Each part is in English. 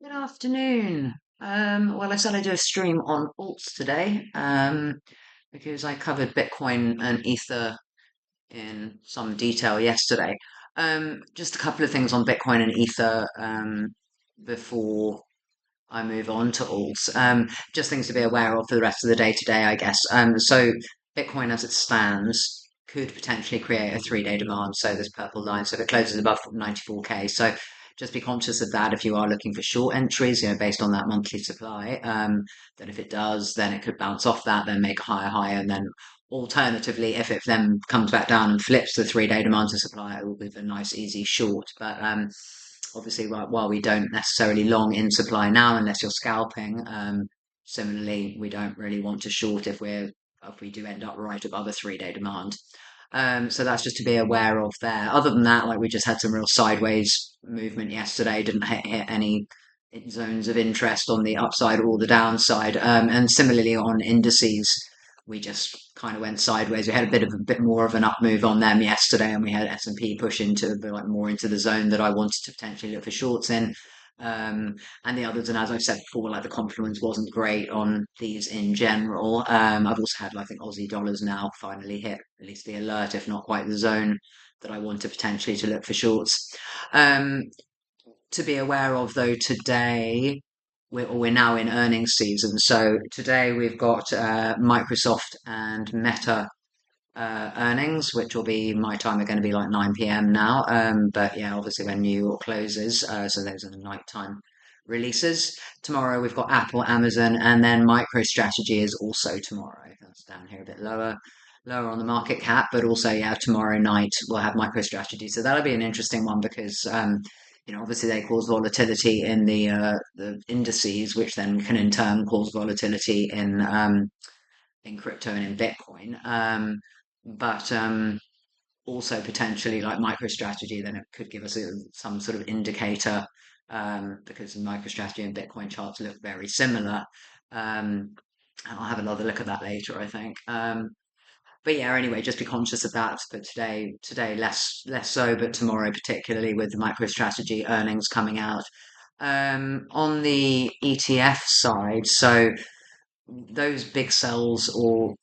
Good afternoon. Well, I said I'd do a stream on alts today, because I covered Bitcoin and Ether in some detail yesterday. Just a couple of things on Bitcoin and Ether, before I move on to alts. Just things to be aware of for the rest of the day today, I guess. So Bitcoin as it stands could potentially create a 3-day demand. So this purple line, so if it closes above 94K. So just be conscious of that if you are looking for short entries, based on that monthly supply. That if it does, then it could bounce off that, then make a higher high, and then alternatively, if it then comes back down and flips the 3-day demand to supply, it will be a nice easy short. But obviously, while we don't necessarily long in supply now unless you're scalping, similarly, we don't really want to short if we do end up right above a 3-day demand. So that's just to be aware of there. Other than that, like we just had some real sideways movement yesterday, didn't hit any zones of interest on the upside or the downside. And similarly on indices, we just kind of went sideways. We had a bit more of an up move on them yesterday, and we had S&P push into more into the zone that I wanted to potentially look for shorts in. And the others, and as I've said before, like the confluence wasn't great on these in general. I've also had, I think, Aussie dollars now finally hit at least the alert, if not quite the zone that I wanted potentially to look for shorts. To be aware of though, today we're now in earnings season. So today we've got Microsoft and Meta earnings, which will be my time are going to be like 9 p.m. now. But yeah, obviously when New York closes, so those are the nighttime releases. Tomorrow we've got Apple, Amazon, and then MicroStrategy is also tomorrow. That's down here a bit lower on the market cap, but also yeah, tomorrow night we'll have MicroStrategy. So that'll be an interesting one because obviously they cause volatility in the indices, which then can in turn cause volatility in crypto and in Bitcoin. But also potentially like MicroStrategy, then it could give us some sort of indicator, because MicroStrategy and Bitcoin charts look very similar. And I'll have another look at that later, I think. But yeah, anyway, just be conscious of that. But today less so, but tomorrow particularly with the MicroStrategy earnings coming out. On the ETF side, so those big sells or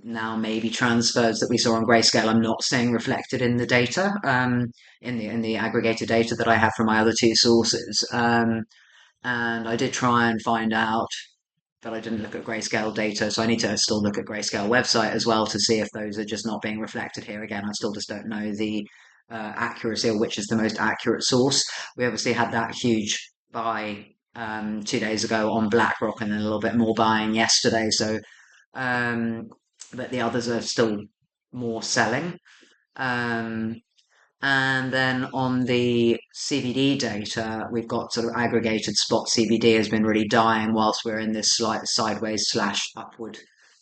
now maybe transfers that we saw on Grayscale, I'm not seeing reflected in the data, in the aggregated data that I have from my other two sources. And I did try and find out, but I didn't look at Grayscale data, so I need to still look at Grayscale website as well to see if those are just not being reflected here. Again, I still just don't know the accuracy or which is the most accurate source. We obviously had that huge buy 2 days ago on BlackRock, and then a little bit more buying yesterday. So, but the others are still more selling. Um, and then on the CVD data, we've got sort of aggregated spot CVD has been really dying whilst we're in this slight sideways slash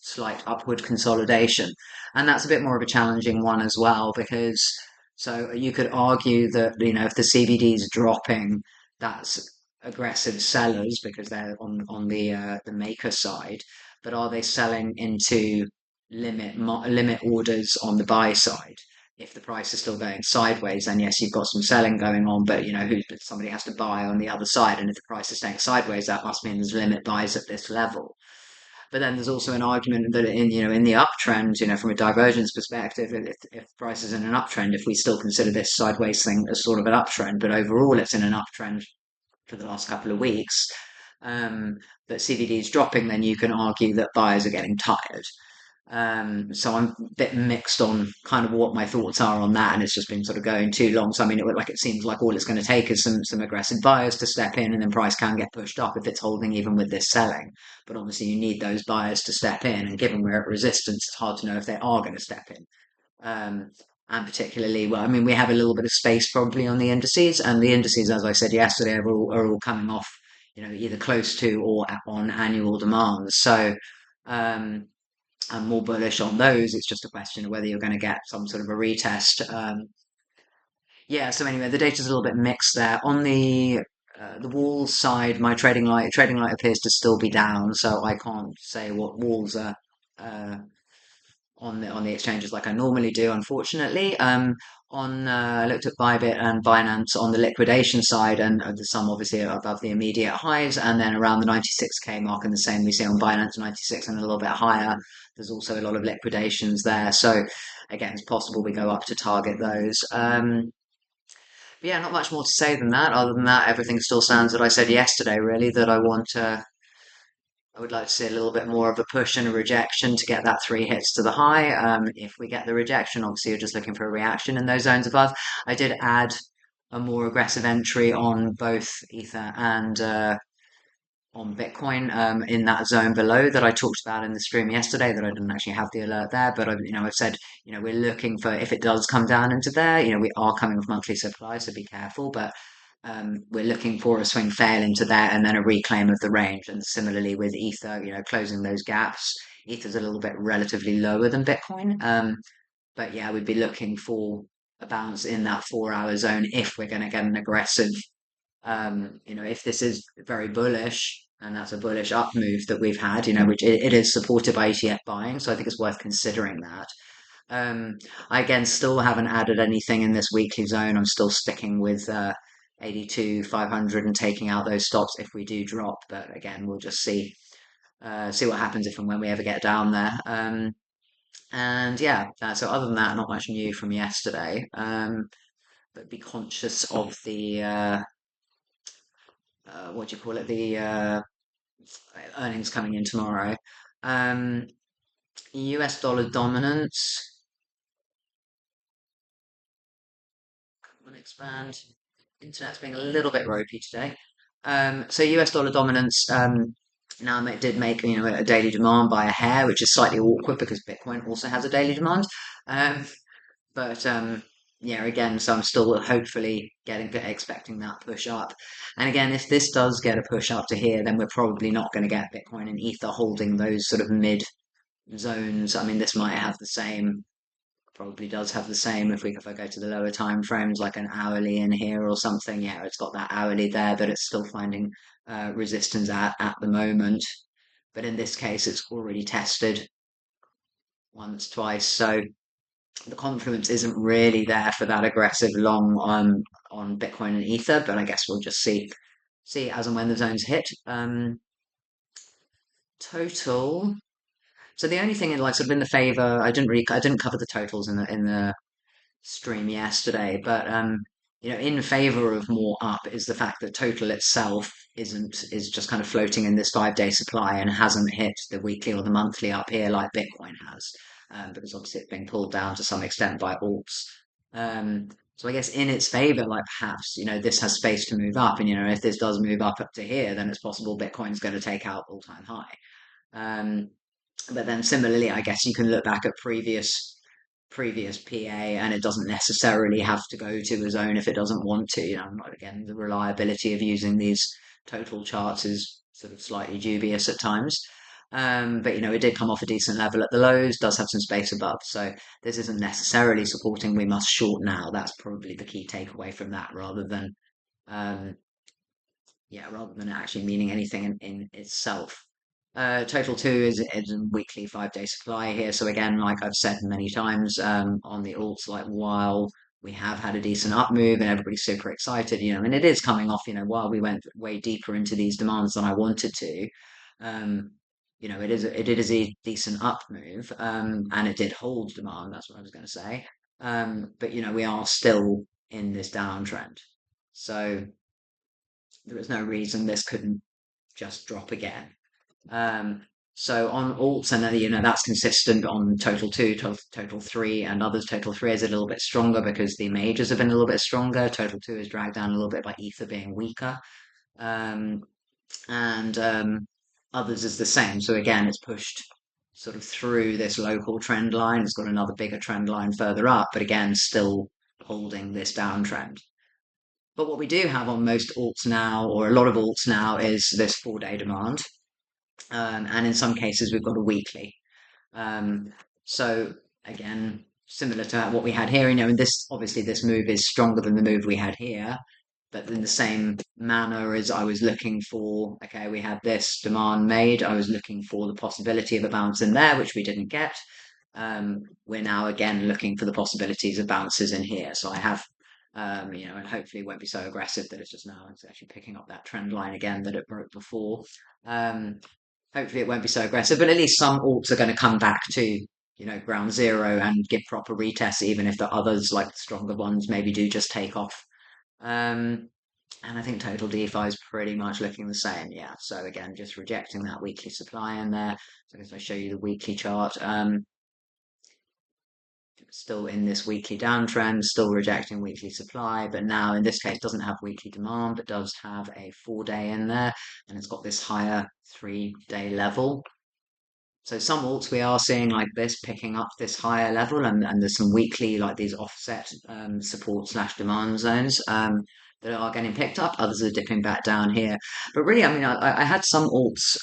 slight upward consolidation. And that's a bit more of a challenging one as well, because so you could argue that, if the CVD is dropping, that's aggressive sellers because they're on the maker side. But are they selling into limit orders on the buy side? If the price is still going sideways, then yes, you've got some selling going on, but somebody has to buy on the other side, and if the price is staying sideways, that must mean there's limit buys at this level. But then there's also an argument that in the uptrend, from a divergence perspective, if price is in an uptrend, if we still consider this sideways thing as sort of an uptrend, but overall it's in an uptrend for the last couple of weeks, that CVD is dropping, then you can argue that buyers are getting tired. So I'm a bit mixed on kind of what my thoughts are on that, and it's just been sort of going too long. So I mean, it seems like all it's going to take is some aggressive buyers to step in, and then price can get pushed up if it's holding even with this selling. But obviously, you need those buyers to step in, and given we're at resistance, it's hard to know if they are going to step in. And particularly, well, I mean, we have a little bit of space probably on the indices, and the indices, as I said yesterday, are all coming off, either close to or on annual demands. So. I'm more bullish on those. It's just a question of whether you're going to get some sort of a retest. Yeah. So anyway, the data's a little bit mixed there. On the walls side, my trading light appears to still be down, so I can't say what walls are uh, on the exchanges like I normally do, unfortunately. I looked at Bybit and Binance on the liquidation side, and some obviously are above the immediate highs, and then around the 96K mark, and the same we see on Binance, 96 and a little bit higher. There's also a lot of liquidations there, so again, it's possible we go up to target those. But yeah, not much more to say than that. Other than that, everything still stands that I said yesterday, really, that I would like to see a little bit more of a push and a rejection to get that 3 hits to the high. If we get the rejection, obviously you're just looking for a reaction in those zones above. I did add a more aggressive entry on both Ether and on Bitcoin in that zone below that I talked about in the stream yesterday. That I didn't actually have the alert there, but I've said we're looking for, if it does come down into there, we are coming with monthly supply, so be careful. But we're looking for a swing fail into there and then a reclaim of the range. And similarly with Ether, closing those gaps. Ether's a little bit relatively lower than Bitcoin. But yeah, we'd be looking for a bounce in that 4 hour zone if we're going to get an aggressive, if this is very bullish and that's a bullish up move that we've had, which it is supported by ETF buying. So I think it's worth considering that. I again still haven't added anything in this weekly zone. I'm still sticking with 82,500 and taking out those stops if we do drop. But again, we'll just see what happens if and when we ever get down there. And yeah, so other than that, not much new from yesterday. But be conscious of the what do you call it? The earnings coming in tomorrow. US dollar dominance. Come on, expand. Internet's being a little bit ropey today. So US dollar dominance. Now it did make a daily demand by a hair, which is slightly awkward because Bitcoin also has a daily demand. But yeah, again, so I'm still hopefully expecting that push up. And again, if this does get a push up to here, then we're probably not going to get Bitcoin and Ether holding those sort of mid zones. I mean, this might have the same, probably does have the same if I go to the lower time frames, like an hourly in here or something. Yeah, it's got that hourly there, but it's still finding resistance at the moment. But in this case, it's already tested once, twice. So the confluence isn't really there for that aggressive long on Bitcoin and Ether, but I guess we'll just see as and when the zones hit. Total. So the only thing in like sort of in the favor, I didn't cover the totals in the stream yesterday, but in favor of more up is the fact that total itself is just kind of floating in this 5 day supply and hasn't hit the weekly or the monthly up here like Bitcoin has, because obviously it's been pulled down to some extent by alts. So I guess in its favor, like perhaps this has space to move up, and if this does move up to here, then it's possible Bitcoin's going to take out all-time high. But then similarly, I guess you can look back at previous PA, and it doesn't necessarily have to go to a zone if it doesn't want to. Again, the reliability of using these total charts is sort of slightly dubious at times. But it did come off a decent level at the lows, does have some space above. So this isn't necessarily supporting we must short now. That's probably the key takeaway from that, rather than actually meaning anything in itself. Total 2 is a weekly 5 day supply here. So again, like I've said many times on the alts, like while we have had a decent up move and everybody's super excited, and it is coming off, while we went way deeper into these demands than I wanted to, it is a decent up move, and it did hold demand. That's what I was going to say. But we are still in this downtrend, so there is no reason this couldn't just drop again. So on alts, and that's consistent on total 2, total 3, and others. Total 3 is a little bit stronger because the majors have been a little bit stronger. Total 2 is dragged down a little bit by Ether being weaker, and others is the same. So again, it's pushed sort of through this local trend line. It's got another bigger trend line further up, but again, still holding this downtrend. But what we do have on most alts now, or a lot of alts now, is this 4 day demand. And in some cases we've got a weekly. So again, similar to what we had here, and this obviously this move is stronger than the move we had here, but in the same manner as I was looking for, okay, we had this demand made, I was looking for the possibility of a bounce in there, which we didn't get. we're now again looking for the possibilities of bounces in here. So I have, and hopefully it won't be so aggressive that it's just now it's actually picking up that trend line again that it broke before. Um, Hopefully it won't be so aggressive, but at least some alts are going to come back to, ground zero and give proper retests, even if the others, like the stronger ones, maybe do just take off. Um, and I think total DeFi is pretty much looking the same. Yeah. So again, just rejecting that weekly supply in there. So I guess I show you the weekly chart. Still in this weekly downtrend, still rejecting weekly supply, but now in this case doesn't have weekly demand, but does have a 4-day in there, and it's got this higher 3-day level. So some alts we are seeing like this picking up this higher level, and there's some weekly like these offset support slash demand zones that are getting picked up. Others are dipping back down here. But really, I mean, I had some alts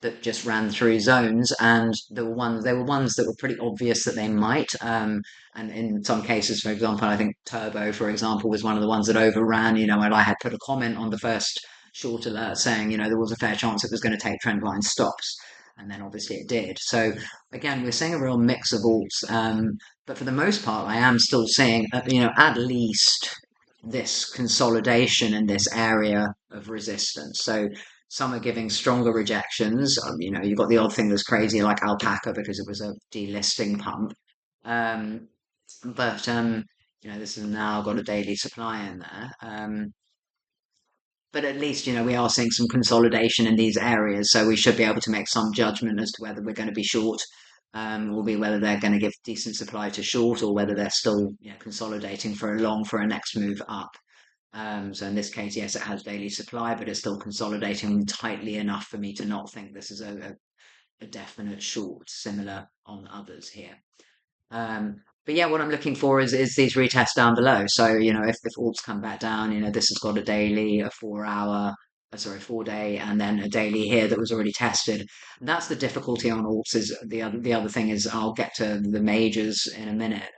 that just ran through zones, and there were ones that were pretty obvious that they might. And in some cases, for example, I think Turbo, for example, was one of the ones that overran. And I had put a comment on the first short alert saying, there was a fair chance it was going to take trend line stops, and then obviously it did. So again, we're seeing a real mix of alts, but for the most part, I am still seeing, at least this consolidation in this area of resistance. So some are giving stronger rejections. You've got the odd thing that's crazy like ALPACA because it was a delisting pump. Um, but this has now got a daily supply in there. But at least, we are seeing some consolidation in these areas, so we should be able to make some judgment as to whether we're going to be short, or be whether they're going to give decent supply to short, or whether they're still, consolidating for a long for a next move up. So in this case, yes, it has daily supply, but it's still consolidating tightly enough for me to not think this is a definite short, similar on others here. But yeah, what I'm looking for is these retests down below. So, if alts come back down, this has got a daily, a 4-hour, 4-day, and then a daily here that was already tested. And that's the difficulty on alts. Is the other thing is I'll get to the majors in a minute.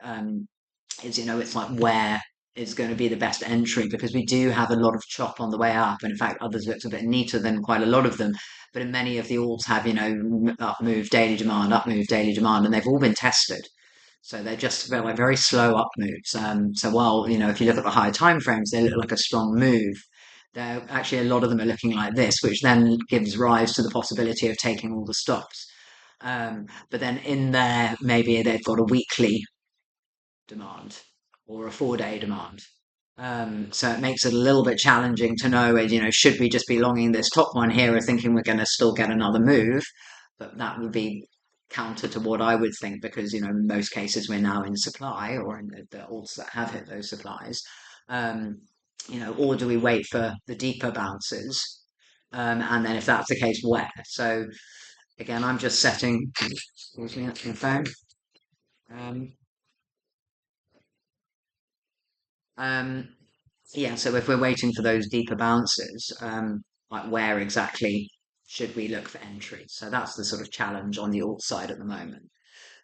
It's like where is going to be the best entry, because we do have a lot of chop on the way up, and in fact others looked a bit neater than quite a lot of them, but in many of the alts have up move daily demand, up move daily demand, and they've all been tested. So they're just like very slow up moves. So while, if you look at the higher time frames, they look like a strong move. They're actually, a lot of them are looking like this, which then gives rise to the possibility of taking all the stops. But then in there, maybe they've got a weekly demand or a 4-day demand. So it makes it a little bit challenging to know, should we just be longing this top one here or thinking we're going to still get another move? But that would be counter to what I would think, because, in most cases we're now in supply, or in the alts that have hit those supplies. Or do we wait for the deeper bounces? And then if that's the case, where? So again, I'm just setting, excuse me, that's my phone. Um, yeah, so if we're waiting for those deeper bounces, like where exactly should we look for entry? So that's the sort of challenge on the alt side at the moment.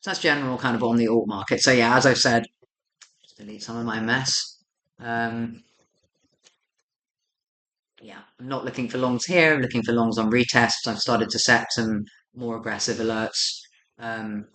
So that's general kind of on the alt market. So yeah, as I've said, just delete some of my mess. Yeah, I'm not looking for longs here. I'm looking for longs on retests. I've started to set some more aggressive alerts,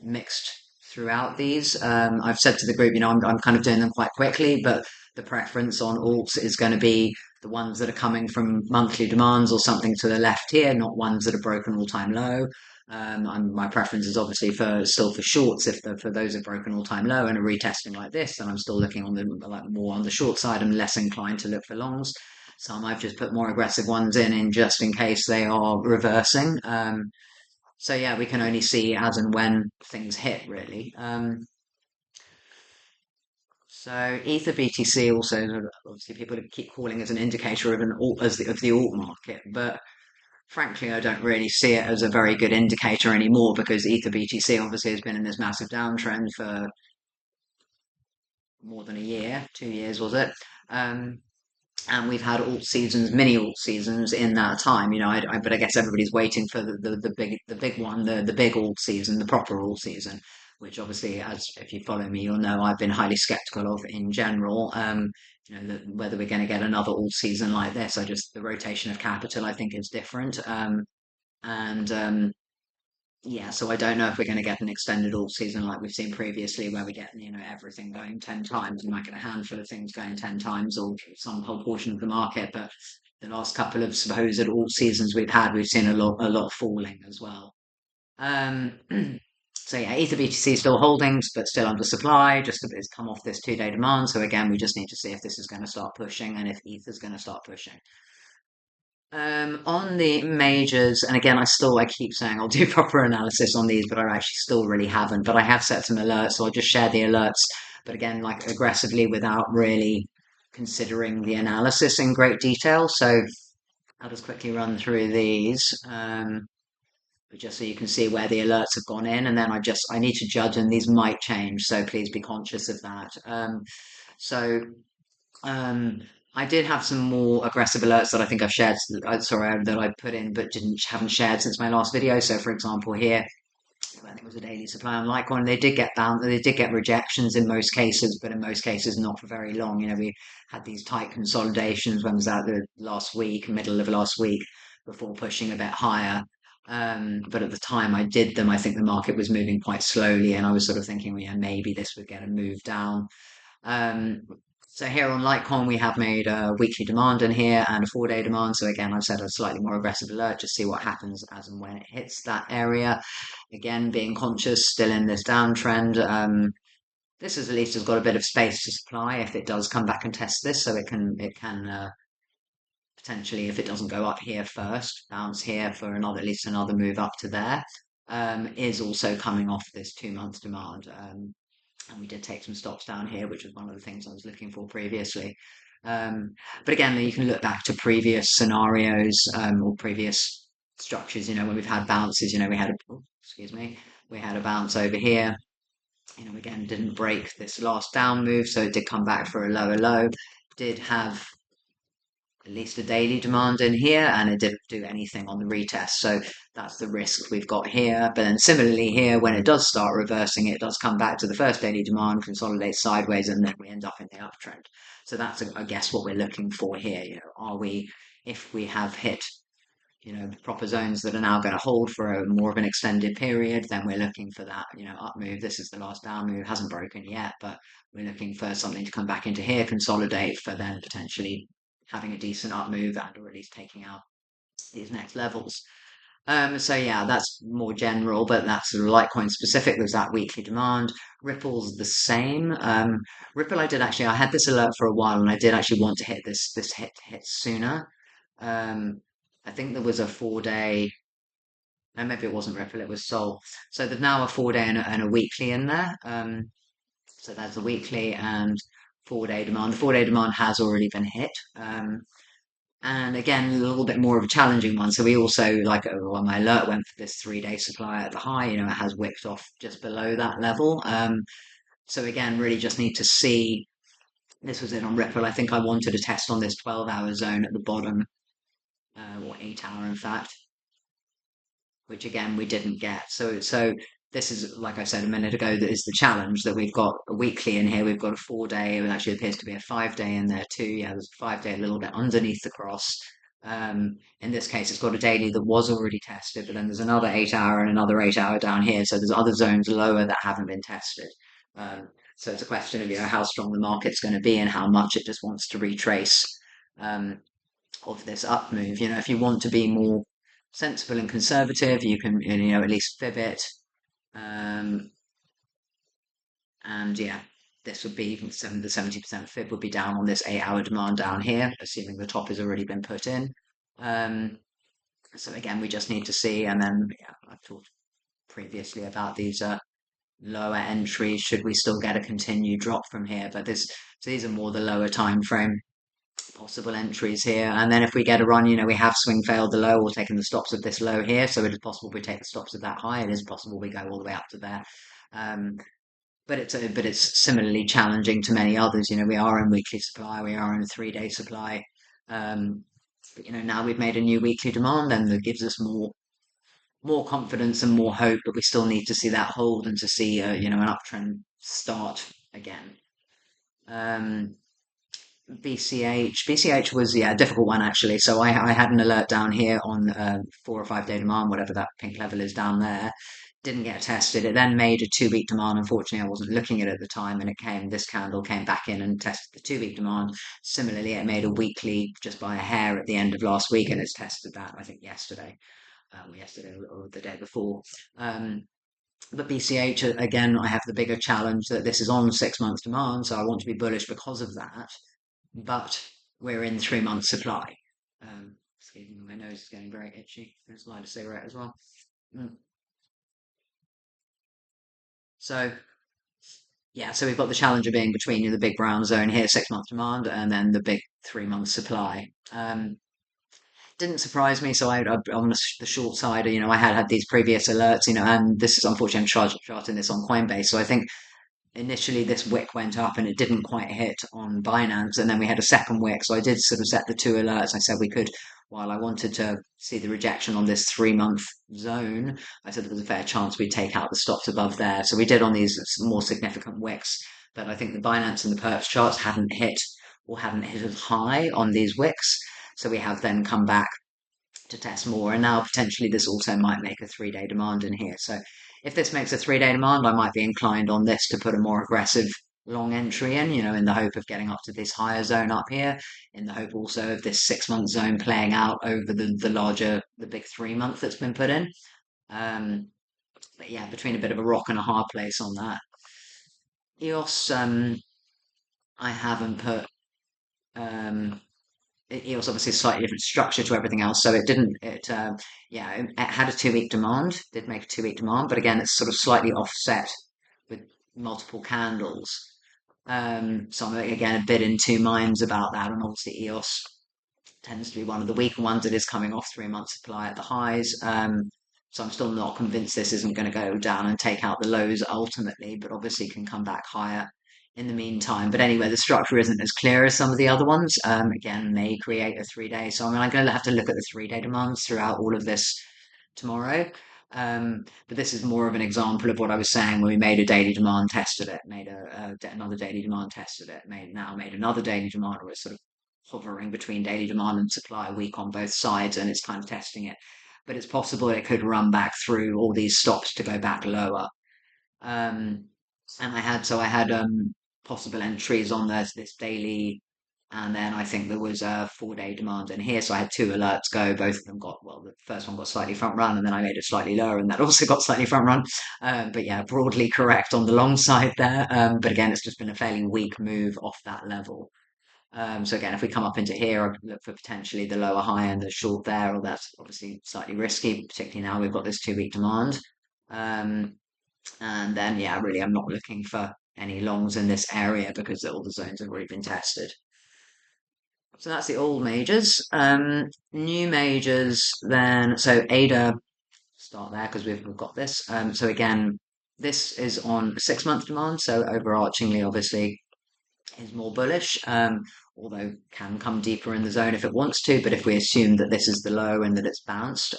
mixed throughout these. I've said to the group, I'm kind of doing them quite quickly, but the preference on alts is going to be the ones that are coming from monthly demands or something to the left here, not ones that are broken all-time low. My preference is obviously still for shorts. If for those have broken all-time low and are retesting like this, then I'm still looking on the more on the short side. I'm less inclined to look for longs. Some I've just put more aggressive ones in just in case they are reversing. So yeah, we can only see as and when things hit, really. So ETHBTC also, obviously people keep calling as an indicator of of the alt market, but frankly, I don't really see it as a very good indicator anymore, because ETHBTC obviously has been in this massive downtrend for more than a year, 2 years was it? And we've had mini alt seasons in that time. But I guess everybody's waiting for the big one, the big alt season, the proper alt season, which obviously, as if you follow me, you'll know I've been highly skeptical of in general. Whether we're going to get another alt season like this. The rotation of capital, I think, is different. And yeah, so I don't know if we're going to get an extended alt season like we've seen previously, where we get, everything going 10 times. We might get a handful of things going 10 times, or some whole portion of the market. But the last couple of supposed alt seasons we've had, we've seen a lot falling as well. Um, so yeah, ETHBTC still holdings, but still under supply. Just it's come off this 2-day demand. So again, we just need to see if this is going to start pushing and if ETH is going to start pushing. On the majors, and again, I keep saying I'll do proper analysis on these, but I actually still really haven't. But I have set some alerts, so I'll just share the alerts. But again, like aggressively without really considering the analysis in great detail. So I'll just quickly run through these, just so you can see where the alerts have gone in, and then I need to judge, and these might change. So please be conscious of that. So um, I did have some more aggressive alerts that I think I've shared, sorry, that I put in but haven't shared since my last video. So for example here, I think it was a daily supply on Litecoin. They did get down, they did get rejections in most cases, but in most cases not for very long. We had these tight consolidations. When was that? The last week, middle of last week, before pushing a bit higher. But at the time I did them, I think the market was moving quite slowly, and I was sort of thinking, well, yeah, maybe this would get a move down. Um, so here on Litecoin, we have made a weekly demand in here and a 4-day demand. So again, I've set a slightly more aggressive alert, just see what happens as and when it hits that area. Again, being conscious, still in this downtrend. This is at least has got a bit of space to supply if it does come back and test this, so it can potentially, if it doesn't go up here first, bounce here for at least another move up to there. Is also coming off this 2 month demand. And we did take some stops down here, which was one of the things I was looking for previously. But again, you can look back to previous scenarios, or previous structures. When we've had bounces, we had a bounce over here. Again, didn't break this last down move, so it did come back for a lower low. Did have at least a daily demand in here, and it didn't do anything on the retest. So that's the risk we've got here. But then similarly here, when it does start reversing, it does come back to the first daily demand, consolidate sideways, and then we end up in the uptrend. So that's, I guess, what we're looking for here. If we have hit, proper zones that are now going to hold for more of an extended period, then we're looking for that, up move. This is the last down move, hasn't broken yet, but we're looking for something to come back into here, consolidate, for then potentially having a decent up move and or at least taking out these next levels. So yeah, that's more general, but that's sort of Litecoin specific. There's that weekly demand. Ripple's the same. Ripple, I had this alert for a while, and I did actually want to hit this hit sooner. I think there was a 4-day. No, maybe it wasn't Ripple, it was Sol. So there's now a 4-day and a weekly in there. So there's a weekly and 4-day demand. The 4-day demand has already been hit. And again, a little bit more of a challenging one. So we also, well, my alert went for this 3-day supply at the high. It has wicked off just below that level. So again, really just need to see. This was it on Ripple. I think I wanted a test on this 12-hour zone at the bottom, or 8-hour, in fact, which again we didn't get. So this is, like I said a minute ago, that is the challenge, that we've got a weekly in here, we've got a 4-day, it actually appears to be a 5-day in there too. Yeah, there's a 5-day a little bit underneath the cross. In this case, it's got a daily that was already tested, but then there's another 8-hour and another 8-hour down here. So there's other zones lower that haven't been tested. So it's a question of how strong the market's going to be and how much it just wants to retrace of this up move. If you want to be more sensible and conservative, you can at least fib it. And yeah, this would be the 70% fib would be down on this 8-hour demand down here, assuming the top has already been put in. So again, we just need to see, and then I've talked previously about these lower entries. Should we still get a continued drop from here? But these are more the lower time frame possible entries here. And then if we get a run, we have swing failed the low or taken the stops of this low here. So it is possible we take the stops of that high. It is possible we go all the way up to there. But it's similarly challenging to many others. We are in weekly supply, we are in a 3-day supply. But now we've made a new weekly demand, then that gives us more confidence and more hope, but we still need to see that hold and to see an uptrend start again. BCH was, yeah, a difficult one actually. So I had an alert down here on 4 or 5 day demand, whatever that pink level is down there. Didn't get tested. It then made a 2 week demand. Unfortunately, I wasn't looking at it at the time, and this candle came back in and tested the 2 week demand. Similarly, it made a weekly just by a hair at the end of last week, and it's tested that, I think, yesterday or the day before. Um, but BCH, again, I have the bigger challenge that this is on 6 months demand, so I want to be bullish because of that. But we're in 3 months supply. Excuse me, my nose is getting very itchy. There's a light a cigarette as well. Mm. So yeah, so we've got the challenge of being between the big brown zone here, 6 months demand, and then the big 3 months supply. Didn't surprise me. So on the short side, I had these previous alerts, and this is unfortunately I'm charting this on Coinbase. So I think initially this wick went up and it didn't quite hit on Binance, and then we had a second wick. So I did sort of set the two alerts. I said we could, while I wanted to see the rejection on this 3 month zone, I said there was a fair chance we'd take out the stops above there. So we did on these more significant wicks, but I think the Binance and the perps charts hadn't hit as high on these wicks. So we have then come back to test more. And now potentially this also might make a 3 day demand in here. So if this makes a 3 day demand, I might be inclined on this to put a more aggressive long entry in, in the hope of getting up to this higher zone up here, in the hope also of this 6 month zone playing out over the big 3 month that's been put in. Um, but yeah, between a bit of a rock and a hard place on that. EOS, I haven't put um, it was obviously a slightly different structure to everything else. So it had a 2 week demand, did make a 2 week demand, but again, it's sort of slightly offset with multiple candles. So I'm again a bit in two minds about that. And obviously, EOS tends to be one of the weaker ones. It is coming off 3 month supply at the highs. So I'm still not convinced this isn't going to go down and take out the lows ultimately, but obviously can come back higher in the meantime. But anyway, the structure isn't as clear as some of the other ones. Again, may create a 3 day. So I'm going to have to look at the 3 day demands throughout all of this tomorrow. But this is more of an example of what I was saying when we made a daily demand, tested it, made another daily demand, tested it, made another daily demand, or it's sort of hovering between daily demand and supply week on both sides, and it's kind of testing it. But it's possible it could run back through all these stops to go back lower. Um, and I had possible entries on this daily, and then I think there was a 4 day demand in here. So I had two alerts go. Both of them the first one got slightly front run, and then I made it slightly lower, and that also got slightly front run. But yeah, broadly correct on the long side there. But again, it's just been a fairly weak move off that level. So again, if we come up into here, I look for potentially the lower high and the short there, or that's obviously slightly risky, particularly now we've got this 2 week demand. Um, and then, yeah, really, I'm not looking for any longs in this area because all the zones have already been tested. So that's the old majors. New majors, then, so ADA, start there because we've got this. So again, this is on a 6 month demand. So overarchingly, obviously, is more bullish, although can come deeper in the zone if it wants to. But if we assume that this is the low and that it's bounced,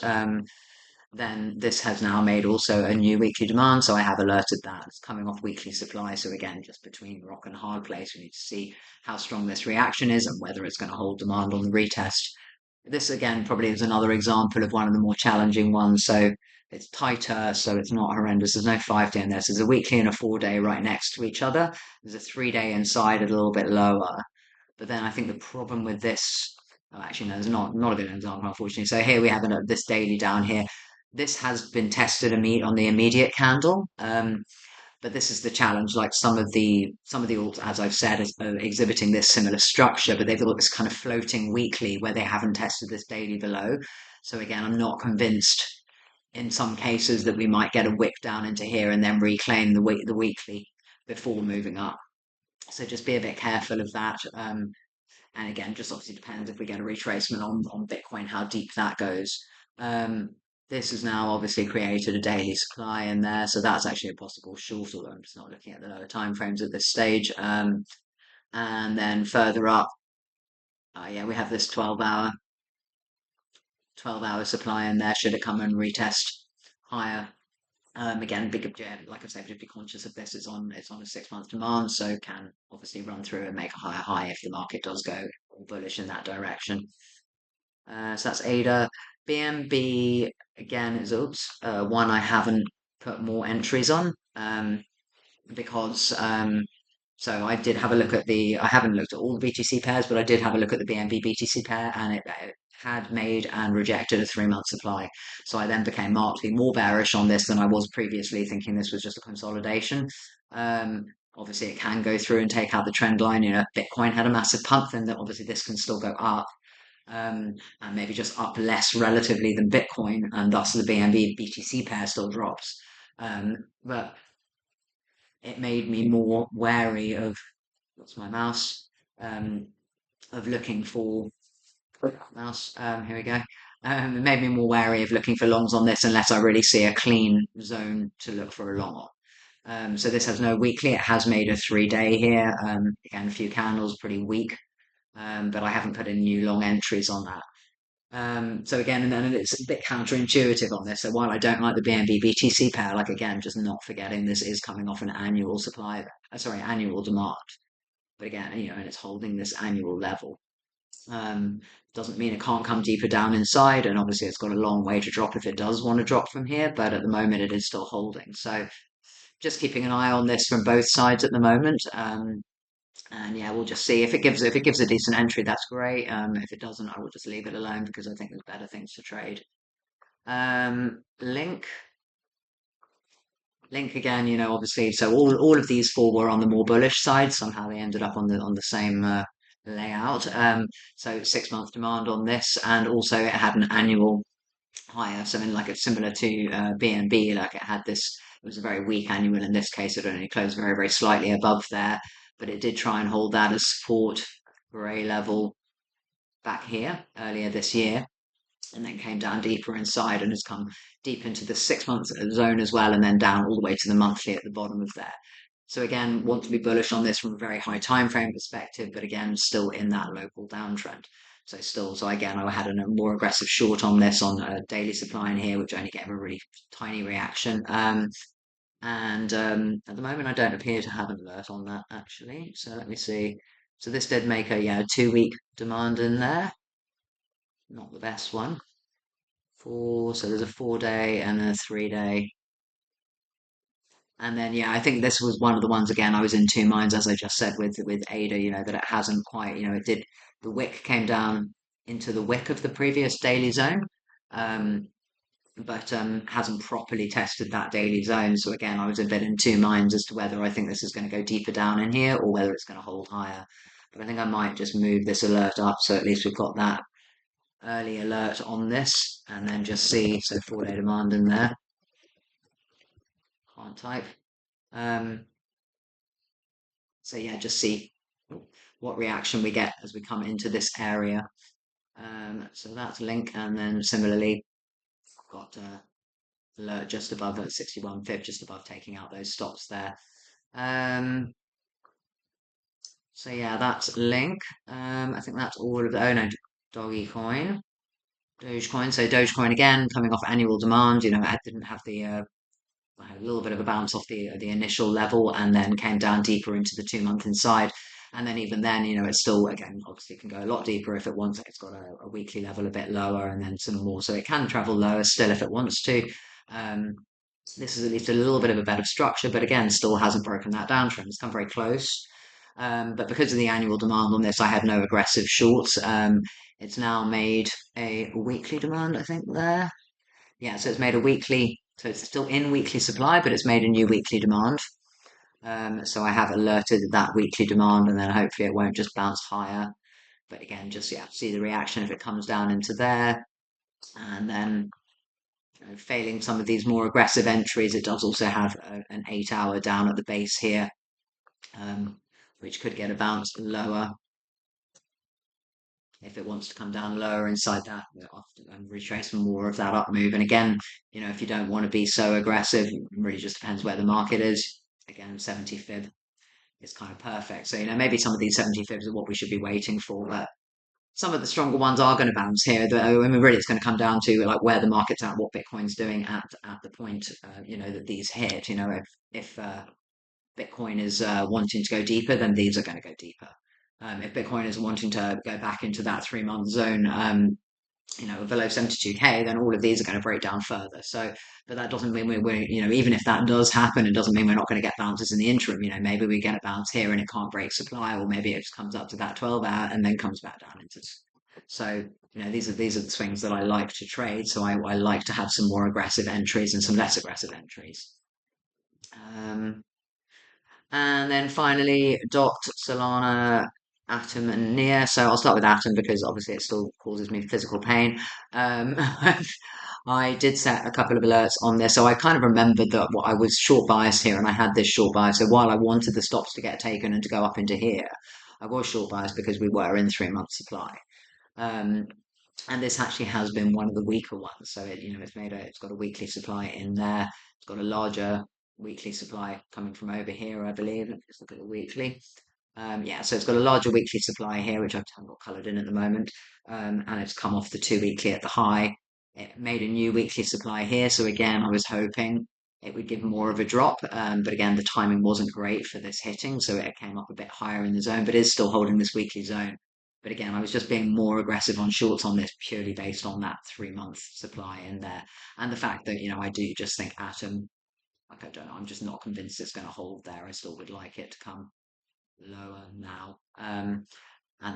then this has now made also a new weekly demand. So I have alerted that it's coming off weekly supply. So again, just between rock and hard place, we need to see how strong this reaction is and whether it's going to hold demand on the retest. This again probably is another example of one of the more challenging ones. So it's tighter, so it's not horrendous. There's no 5 day in this. There's a weekly and a 4 day right next to each other. There's a 3 day inside a little bit lower. But then I think the problem with this, oh, actually, no, there's not a good example, unfortunately. So here we have this daily down here. This has been tested on the immediate candle. But this is the challenge. Like some of the alts, as I've said, are exhibiting this similar structure, but they've got this kind of floating weekly where they haven't tested this daily below. So again, I'm not convinced in some cases that we might get a wick down into here and then reclaim the weekly before moving up. So just be a bit careful of that. And again, just obviously depends if we get a retracement on Bitcoin, how deep that goes. This has now obviously created a daily supply in there, so that's actually a possible short, although I'm just not looking at the lower time frames at this stage. And then further up, yeah, we have this 12 hour supply in there. Should it come and retest higher Again, big, like I said, be conscious of this. It's on a 6 month demand, so can obviously run through and make a higher high if the market does go bullish in that direction. So that's ADA. BNB again is one I haven't put more entries on because so I did have a look at I haven't looked at all the BTC pairs, but I did have a look at the BNB BTC pair, and it had made and rejected a 3 month supply. So I then became markedly more bearish on this than I was previously, thinking this was just a consolidation. Um, Obviously, it can go through and take out the trend line. You know, Bitcoin had a massive pump, then that obviously this can still go up. And maybe just up less relatively than Bitcoin, and thus the BNB BTC pair still drops. But it made me more wary of what's my mouse of looking for mouse. Here we go. It made me more wary of looking for longs on this unless I really see a clean zone to look for a long on. So this has no weekly. It has made a 3 day here. Again, a few candles, pretty weak. But I haven't put in new long entries on that. So again, and then it's a bit counterintuitive on this. So while I don't like the BNB BTC pair, like again, just not forgetting this is coming off an annual supply, annual demand. But again, you know, and it's holding this annual level. Um, doesn't mean it can't come deeper down inside, and obviously it's got a long way to drop if it does want to drop from here. But at the moment, it is still holding. So just keeping an eye on this from both sides at the moment. And yeah, we'll just see if it gives a decent entry. That's great. If it doesn't, I will just leave it alone because I think there's better things to trade. Link again. You know, obviously, so all of these four were on the more bullish side. Somehow they ended up on the same layout. So 6 month demand on this, and also it had an annual higher. So in like it's similar to BNB, like it had this. It was a very weak annual in this case. It only closed very very slightly above there, but it did try and hold that as support for a level back here earlier this year, and then came down deeper inside and has come deep into the 6 month zone as well, and then down all the way to the monthly at the bottom of there. So again, want to be bullish on this from a very high time frame perspective, but again, still in that local downtrend. So again, I had a more aggressive short on this on a daily supply in here, which only gave a really tiny reaction. And at the moment, I don't appear to have an alert on that actually. So let me see. So this did make a 2 week demand in there. Not the best one. So there's a 4 day and a 3 day. And then yeah, I think this was one of the ones again. I was in two minds, as I just said with Ada. You know that it hasn't quite. You know, it did. The wick came down into the wick of the previous daily zone, um, but hasn't properly tested that daily zone. So again, I was a bit in two minds as to whether I think this is going to go deeper down in here or whether it's going to hold higher. But I think I might just move this alert up so at least we've got that early alert on this, and then just see. So 4 day demand in there. Can't type. Um, so yeah, just see what reaction we get as we come into this area. So that's link, and then similarly, I've got alert just above at 61 fib, just above taking out those stops there. So yeah, that's link. I think that's all of the. Oh no, Dogecoin. Dogecoin. So Dogecoin again coming off annual demand. You know, it didn't have the I had a little bit of a bounce off the initial level and then came down deeper into the 2 month inside. And then even then, you know, it's still again obviously can go a lot deeper if it wants. It's got a weekly level a bit lower and then some more, so it can travel lower still if it wants to. Um, this is at least a little bit of a better structure, but again, still hasn't broken that downtrend. It's come very close. But because of the annual demand on this, I had no aggressive shorts. It's now made a weekly demand, I think, there. Yeah, so it's made a weekly, so it's still in weekly supply, but it's made a new weekly demand. So I have alerted that weekly demand, and then hopefully it won't just bounce higher. But again, just yeah, see the reaction if it comes down into there, and then failing some of these more aggressive entries, it does also have an 8 hour down at the base here, which could get a bounce lower if it wants to come down lower inside that and retrace more of that up move. And again, you know, if you don't want to be so aggressive, it really just depends where the market is. Again, 70 fib is kind of perfect. So, you know, maybe some of these 70 fibs are what we should be waiting for, but some of the stronger ones are going to bounce here. I mean, really, it's going to come down to like where the market's at, what Bitcoin's doing at the point, that these hit. If Bitcoin is wanting to go deeper, then these are going to go deeper. If Bitcoin is wanting to go back into that 3 month zone, below 72K, then all of these are going to break down further. So, but that doesn't mean we're even if that does happen, it doesn't mean we're not going to get bounces in the interim. Maybe we get a bounce here and it can't break supply, or maybe it just comes up to that 12 hour and then comes back down into. So, these are the swings that I like to trade. So I like to have some more aggressive entries and some less aggressive entries. And then finally, Dot, Solana, Atom, and Nia. So I'll start with Atom because obviously it still causes me physical pain. Um, I did set a couple of alerts on this, so I kind of remembered that I was short biased here, and I had this short bias. So while I wanted the stops to get taken and to go up into here, I was short biased because we were in 3 month supply. Um, and this actually has been one of the weaker ones. So it's got a weekly supply in there. It's got a larger weekly supply coming from over here, I believe. Let me just look at the weekly. Yeah, so it's got a larger weekly supply here, which I've got coloured in at the moment. And it's come off the 2 weekly at the high. It made a new weekly supply here. So again, I was hoping it would give more of a drop. But again, the timing wasn't great for this hitting. So it came up a bit higher in the zone, but is still holding this weekly zone. But again, I was just being more aggressive on shorts on this purely based on that 3 month supply in there. And the fact that, I do just think Atom, like I don't know, I'm just not convinced it's going to hold there. I still would like it to come lower now. And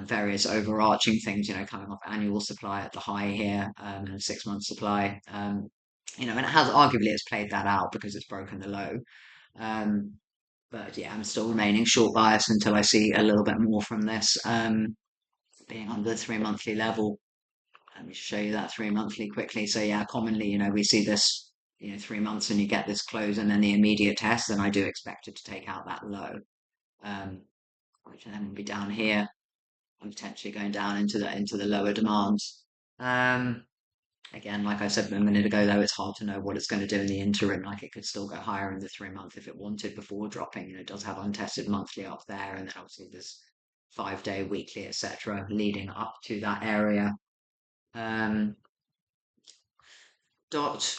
various overarching things, coming off annual supply at the high here, and 6 month supply. And it has arguably it's played that out because it's broken the low. Um, but yeah, I'm still remaining short bias until I see a little bit more from this. Being under the 3 monthly level. Let me show you that 3 monthly quickly. So yeah, commonly, we see this, 3 months and you get this close and then the immediate test, and I do expect it to take out that low. Which then will be down here and potentially going down into the lower demands. Again, like I said a minute ago, though, it's hard to know what it's going to do in the interim. Like it could still go higher in the 3 month if it wanted before dropping. It does have untested monthly up there, and then obviously there's 5 day, weekly, etc., leading up to that area. Um, Dot.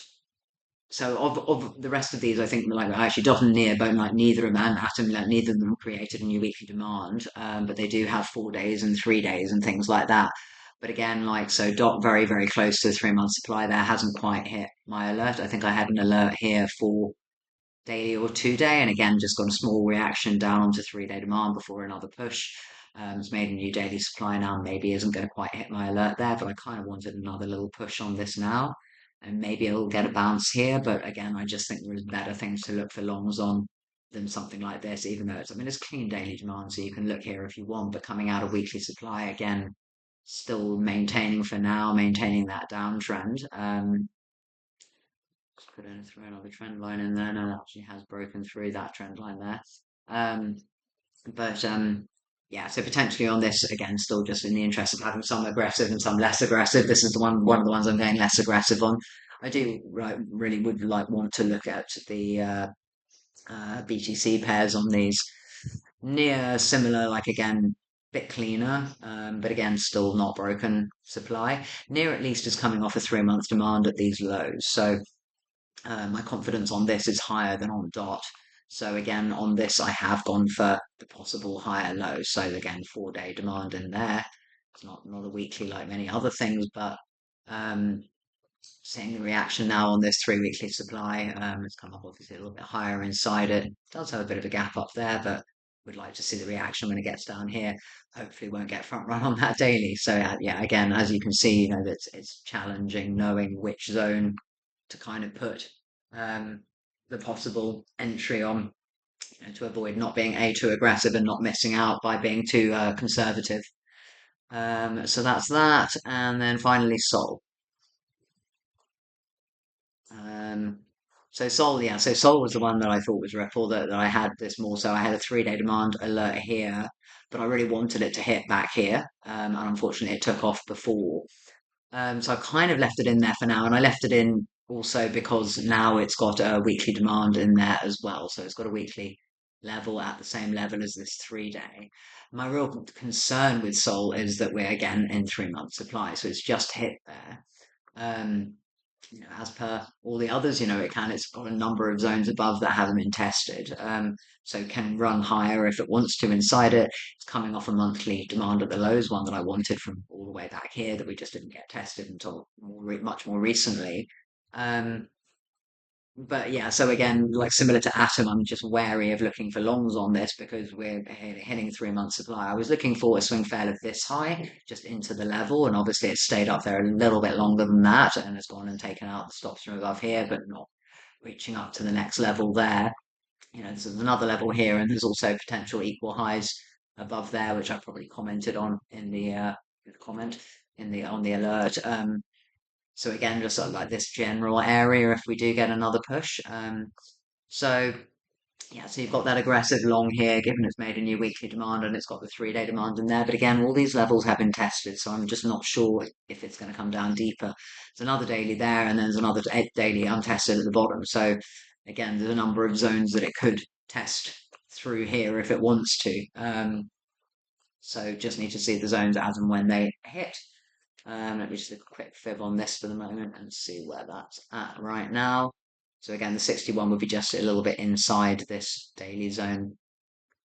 So of the rest of these, I think like actually Dot and Near, both like neither of them and Atom, like neither of them created a new weekly demand, but they do have 4 days and 3 days and things like that. But again, like so, Dot very very close to the 3 month supply there hasn't quite hit my alert. I think I had an alert here for daily or 2 day, and again just got a small reaction down onto 3 day demand before another push. It's made a new daily supply now, maybe isn't going to quite hit my alert there, but I kind of wanted another little push on this now, and maybe it'll get a bounce here. But again, I just think there's better things to look for longs on than something like this, even though it's clean daily demand, so you can look here if you want, but coming out of weekly supply again, still maintaining for now, maintaining that downtrend. Just put in through another trend line in there. No, that actually has broken through that trend line there. Um, but yeah, so potentially on this again, still just in the interest of having some aggressive and some less aggressive. This is one of the ones I'm going less aggressive on. I do really would want to look at the BTC pairs on these. Near similar, like again, bit cleaner, but again, still not broken supply. Near at least is coming off a 3 month demand at these lows. So my confidence on this is higher than on Dot. So again, on this, I have gone for the possible higher low. So again, 4 day demand in there. It's not a weekly like many other things, but um, seeing the reaction now on this 3 weekly supply, it's come up obviously a little bit higher inside it. It does have a bit of a gap up there, but would like to see the reaction when it gets down here. Hopefully, won't get front run on that daily. So yeah, again, as you can see, that it's challenging knowing which zone to kind of put um, the possible entry on, to avoid not being too aggressive and not missing out by being too conservative. So that's that, and then finally Sol. Um, so Sol, yeah, so Sol was the one that I thought was Ripple that I had this more. So I had a 3 day demand alert here, but I really wanted it to hit back here, and unfortunately it took off before. So I kind of left it in there for now, and I left it in also because now it's got a weekly demand in there as well. So it's got a weekly level at the same level as this 3-day. My real concern with Sol is that we're again in 3 month supply, so it's just hit there. As per all the others, it's got a number of zones above that haven't been tested. So can run higher if it wants to inside it. It's coming off a monthly demand at the lows, one that I wanted from all the way back here that we just didn't get tested until much more recently. Um, but yeah, so again, like similar to Atom, I'm just wary of looking for longs on this because we're hitting 3 month supply. I was looking for a swing fail of this high, just into the level, and obviously it stayed up there a little bit longer than that and has gone and taken out the stops from above here, but not reaching up to the next level there. There's another level here, and there's also potential equal highs above there, which I probably commented on in the comment on the alert. So again, just sort of like this general area if we do get another push. So yeah, so you've got that aggressive long here, given it's made a new weekly demand and it's got the 3-day demand in there. But again, all these levels have been tested, so I'm just not sure if it's going to come down deeper. There's another daily there, and then there's another daily untested at the bottom. So again, there's a number of zones that it could test through here if it wants to. So just need to see the zones as and when they hit. Let me just do a quick fib on this for the moment and see where that's at right now. So again, the 61 would be just a little bit inside this daily zone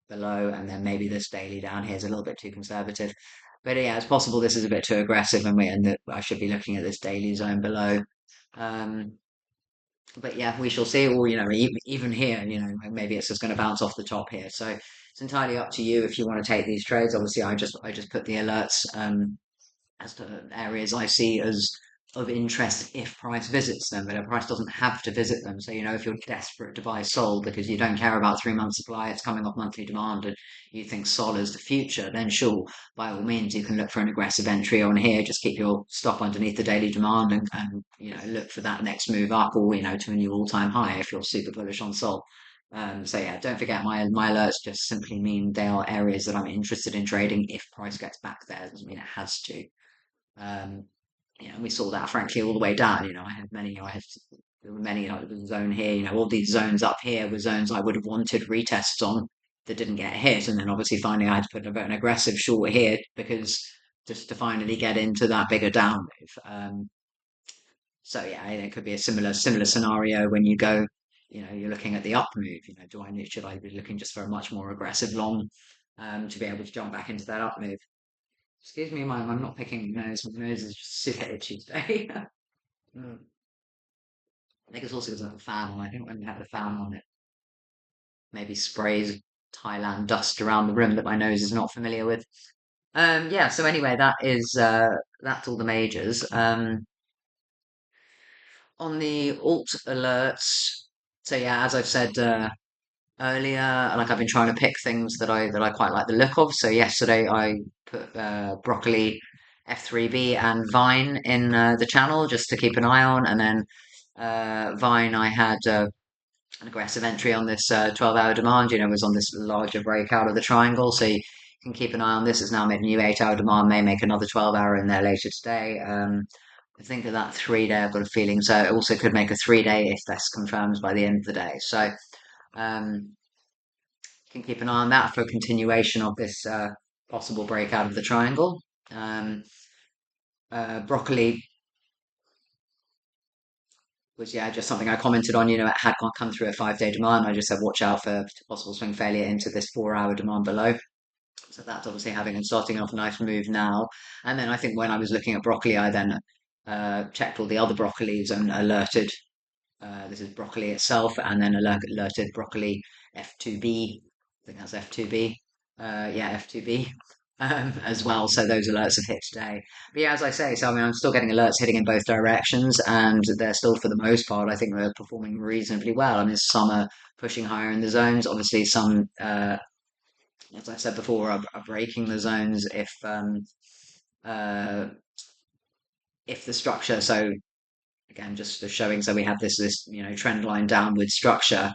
below, and then maybe this daily down here is a little bit too conservative. But yeah, it's possible this is a bit too aggressive, and that I should be looking at this daily zone below. But yeah, we shall see. Or even here, maybe it's just going to bounce off the top here. So it's entirely up to you if you want to take these trades. Obviously, I just put the alerts as to areas I see as of interest if price visits them, but if price doesn't have to visit them. So, if you're desperate to buy Sol because you don't care about 3 month supply, it's coming off monthly demand, and you think Sol is the future, then sure, by all means, you can look for an aggressive entry on here. Just keep your stop underneath the daily demand and look for that next move up or, to a new all-time high if you're super bullish on Sol. So yeah, don't forget my alerts just simply mean they are areas that I'm interested in trading if price gets back there. It doesn't mean it has to. Um, we saw that frankly all the way down. There were many like the zone here. All these zones up here were zones I would have wanted retests on that didn't get hit, and then obviously finally I had to put an aggressive short here because just to finally get into that bigger down move. So yeah, it could be a similar scenario when you go. You're looking at the up move. Should I be looking just for a much more aggressive long to be able to jump back into that up move? Excuse me, Mum, I'm not picking my nose. My nose is just super itchy today. Mm. I think it's also because I have a fan on. I think when you have the fan on, it maybe sprays Thailand dust around the room that my nose is not familiar with. Yeah, so anyway, that's all the majors. On the alt alerts, so yeah, as I've said earlier, like I've been trying to pick things that I quite like the look of. So yesterday I put broccoli, F3B, and Vine in the channel just to keep an eye on, and then Vine I had an aggressive entry on this 12-hour demand. Was on this larger breakout of the triangle, so you can keep an eye on this. It's now made a new 8-hour demand, may make another 12-hour in there later today. I think of that 3-day, I've got a feeling. So it also could make a 3-day if that's confirmed by the end of the day. So um, you can keep an eye on that for a continuation of this possible breakout of the triangle. Broccoli was just something I commented on. It had come through a 5-day demand. I just said watch out for possible swing failure into this 4-hour demand below. So that's obviously starting off a nice move now. And then I think when I was looking at broccoli, I then checked all the other broccolis and alerted. This is broccoli itself, and then alerted broccoli F2B. I think that's F2B. Yeah, F2B as well. So those alerts have hit today. But yeah, as I say, so I mean, I'm still getting alerts hitting in both directions, and they're still, for the most part, I think they're performing reasonably well. I mean, some are pushing higher in the zones. Obviously, some, as I said before, are breaking the zones uh, if the structure. So again, just for showing, so we have this trend line downward structure.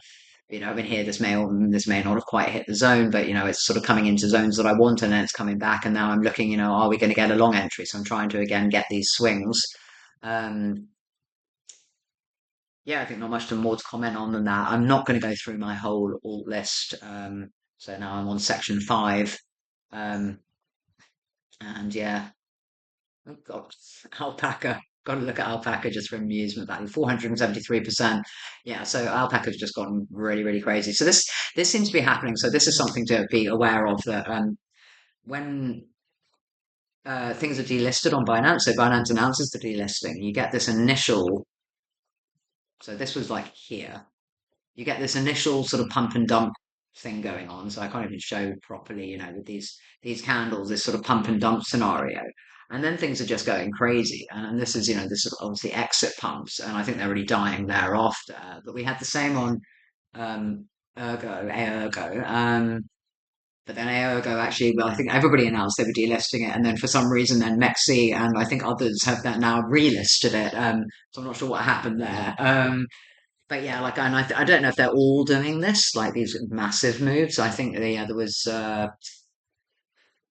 I mean, here this may not have quite hit the zone, but it's sort of coming into zones that I want, and then it's coming back, and now I'm looking, are we going to get a long entry? So I'm trying to again get these swings. Um, Yeah, I think not much more to comment on than that. I'm not going to go through my whole alt list. So now I'm on section 5. Um, and yeah, oh God, ALPACA. Got to look at ALPACA just for amusement value, 473%. Yeah, so ALPACA's just gotten really, really crazy. So this seems to be happening. So this is something to be aware of that when things are delisted on Binance, so Binance announces the delisting, you get this initial. So this was like here. You get this initial sort of pump and dump thing going on. So I can't even show properly, with these candles, this sort of pump and dump scenario. And then things are just going crazy. And this is, this is obviously exit pumps, and I think they're really dying thereafter. But we had the same on AERGO. But then AERGO actually, well, I think everybody announced they were delisting it, and then for some reason, then Mexi and I think others have that now relisted it. So I'm not sure what happened there. But yeah, like, and I don't know if they're all doing this, like these massive moves. I think there was,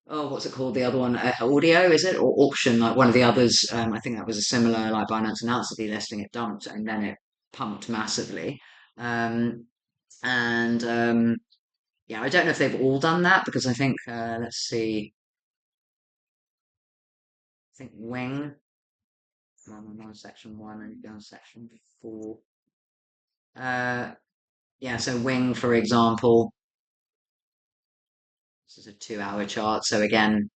oh, what's it called? The other one, audio, is it? Or auction, like one of the others. I think that was a similar, like Binance announced the delisting, it dumped, and then it pumped massively. Um, and yeah, I don't know if they've all done that because I think, let's see, I think Wing, I'm on section 1 and down section 4. Uh, yeah, so Wing, for example. This is a 2-hour chart. So again,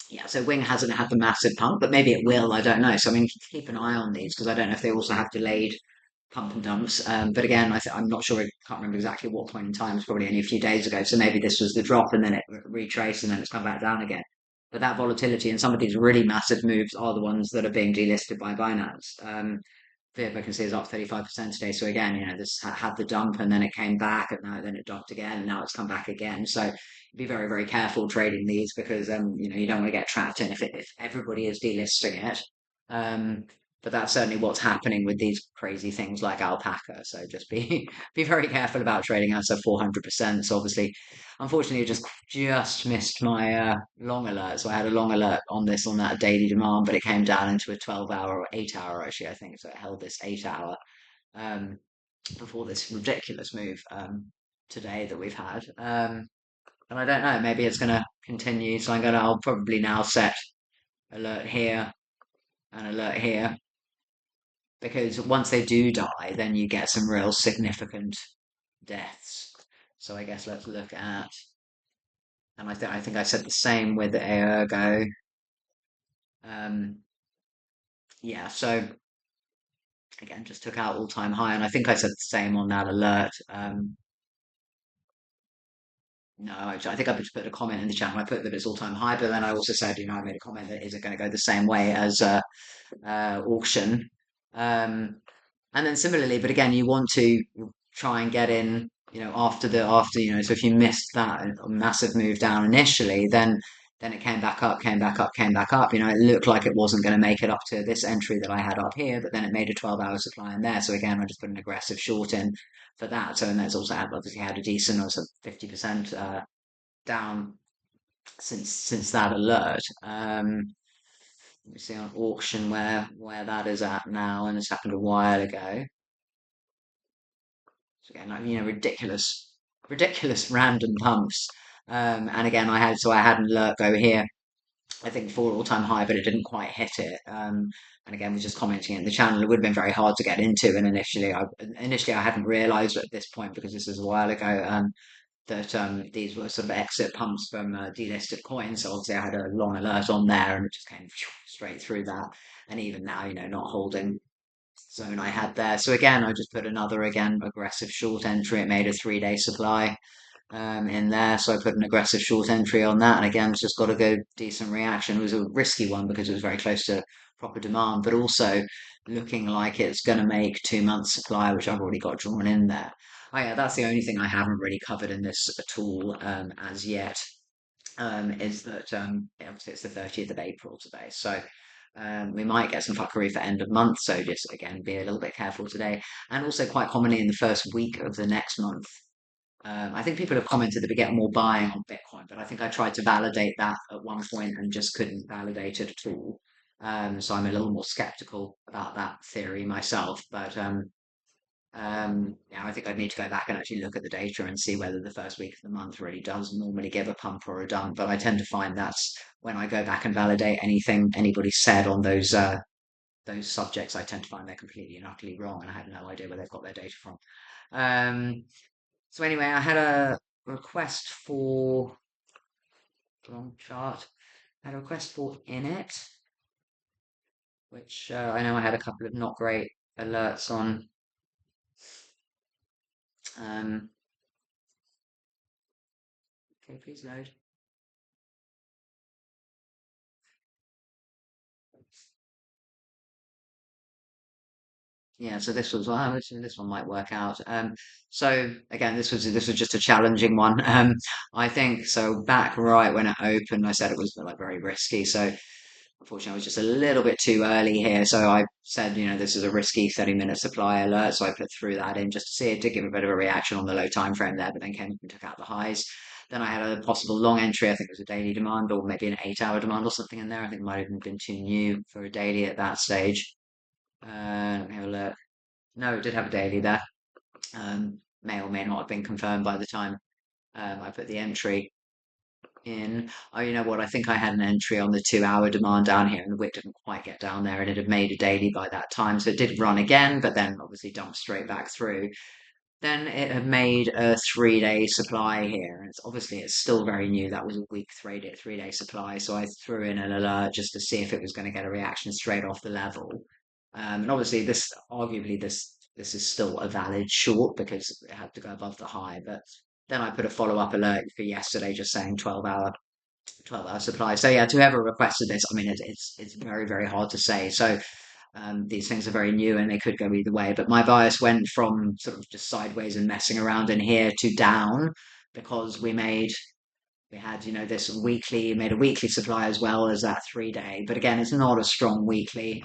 yeah, so Wing hasn't had the massive pump, but maybe it will. I don't know. So I mean, keep an eye on these because I don't know if they also have delayed pump and dumps. But again, I'm not sure. I can't remember exactly what point in time. It's probably only a few days ago. So maybe this was the drop and then it retraced and then it's come back down again. But that volatility and some of these really massive moves are the ones that are being delisted by Binance. FIB I can see is up 35% today. So again, this had the dump and then it came back and now then it dumped again and now it's come back again. So be very, very careful trading these because you don't want to get trapped in if everybody is delisting it. Um, but that's certainly what's happening with these crazy things like ALPACA. So just be be very careful about trading out. So 400%. So obviously, unfortunately, I just missed my long alert. So I had a long alert on this on that daily demand, but it came down into a 12-hour or 8-hour actually, I think. So it held this 8-hour um, before this ridiculous move today that we've had. And I don't know, maybe it's going to continue. So I'll probably now set alert here and alert here because once they do die, then you get some real significant deaths. So I guess let's look at, and I think I said the same with the AERGO. Um, yeah, so again, just took out all-time high, and I think I said the same on that alert. No, I think I just put a comment in the chat. I put that it's all-time high, but then I also said, I made a comment that is it going to go the same way as auction? Um, and then similarly, but again, you want to try and get in, so if you missed that massive move down initially, then it came back up, came back up, came back up. It looked like it wasn't going to make it up to this entry that I had up here, but then it made a 12-hour supply in there. So again, I just put an aggressive short in for that. So and that's also obviously had a decent, also 50% down since that alert. Let me see on auction where that is at now, and it's happened a while ago. So again, like, ridiculous random pumps. And again, I had an alert go here. I think for all-time high, but it didn't quite hit it. And again, was just commenting in the channel. It would have been very hard to get into, and initially I hadn't realised at this point because this was a while ago. That these were sort of exit pumps from delisted coins. So obviously I had a long alert on there and it just came straight through that. And even now, not holding zone I had there. So again, I just put another aggressive short entry. It made a 3-day supply in there. So I put an aggressive short entry on that. And again, it's just got a good decent reaction. It was a risky one because it was very close to proper demand, but also looking like it's going to make 2 months supply, which I've already got drawn in there. Oh yeah, that's the only thing I haven't really covered in this at all as yet. Is that obviously it's the 30th of April today, so we might get some fuckery for end of month. So just again, be a little bit careful today, and also quite commonly in the first week of the next month. I think people have commented that we get more buying on Bitcoin, but I think I tried to validate that at one point and just couldn't validate it at all. So I'm a little more skeptical about that theory myself. But yeah, I think I'd need to go back and actually look at the data and see whether the first week of the month really does normally give a pump or a dump. But I tend to find that's when I go back and validate anything anybody said on those subjects, I tend to find they're completely and utterly wrong, and I have no idea where they've got their data from. So anyway, I had a request for wrong chart. I had a request for INIT, which I know I had a couple of not great alerts on. Okay, please load. Yeah, so this was well, this one might work out. So again, this was just a challenging one. I think so. Back right when it opened, I said it was like very risky. So unfortunately, I was just a little bit too early here. So I said, this is a risky 30-minute supply alert. So I put through that in just to see it to give a bit of a reaction on the low time frame there, but then came and took out the highs. Then I had a possible long entry. I think it was a daily demand or maybe an 8-hour demand or something in there. I think it might have been too new for a daily at that stage. Let me have a look. No, it did have a daily there. May or may not have been confirmed by the time I put the entry in. Oh, you know what? I think I had an entry on the 2-hour demand down here, and the wick didn't quite get down there, and it had made a daily by that time. So it did run again, but then obviously dumped straight back through. Then it had made a 3-day supply here, and it's still very new. That was a week 3-day supply, so I threw in an alert just to see if it was going to get a reaction straight off the level. And obviously, this is still a valid short because it had to go above the high. But then I put a follow-up alert for yesterday, just saying 12-hour supply. So yeah, to whoever requested this, I mean, it's very very hard to say. So these things are very new and they could go either way. But my bias went from sort of just sideways and messing around in here to down because we had, this made a weekly supply as well as that 3-day. But again, it's not a strong weekly.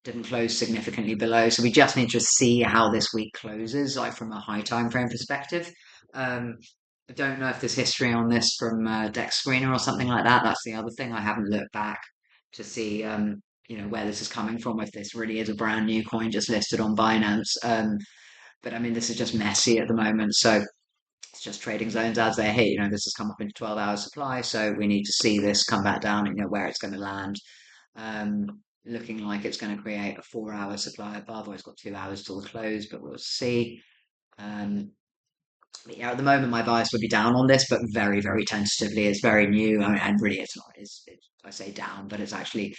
Didn't close significantly below. So we just need to see how this week closes, like from a high time frame perspective. Um, I don't know if there's history on this from Dex Screener or something like that. That's the other thing. I haven't looked back to see, where this is coming from, if this really is a brand new coin just listed on Binance. But I mean, this is just messy at the moment. So it's just trading zones as they hit. This has come up into 12-hour supply, so we need to see this come back down and where it's going to land. Um, Looking like it's going to create a 4-hour supply above, or it's got 2 hours till the close, but we'll see. But yeah, at the moment, my bias would be down on this, but very, very tentatively. It's very new, and really, it's not. I say down, but it's actually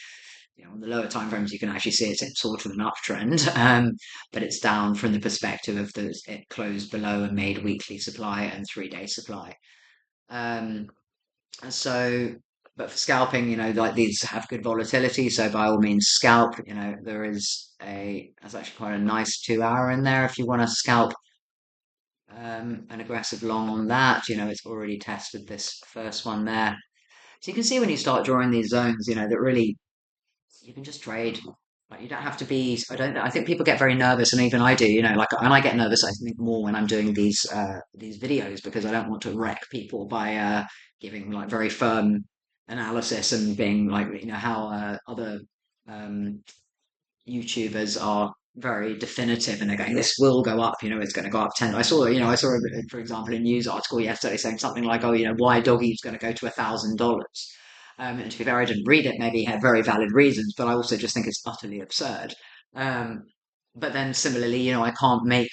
on the lower time frames, you can actually see it's in sort of an uptrend, but it's down from the perspective of it closed below a made weekly supply and 3-day supply. Um, so, but for scalping, like these have good volatility, so by all means scalp. There's actually quite a nice 2-hour in there if you want to scalp an aggressive long on that. It's already tested this first one there. So you can see when you start drawing these zones, that really you can just trade. Like you don't have to be. I think people get very nervous, and even I do. And I get nervous. I think more when I'm doing these videos because I don't want to wreck people by giving like very firm analysis and being like how other um, YouTubers are very definitive and they're going, this will go up, it's going to go up 10. I saw, for example, a news article yesterday saying something like, oh, why doggy is going to go to $1,000. And to be fair, I didn't read it. Maybe he had very valid reasons, but I also just think it's utterly absurd. Um, but then similarly, I can't make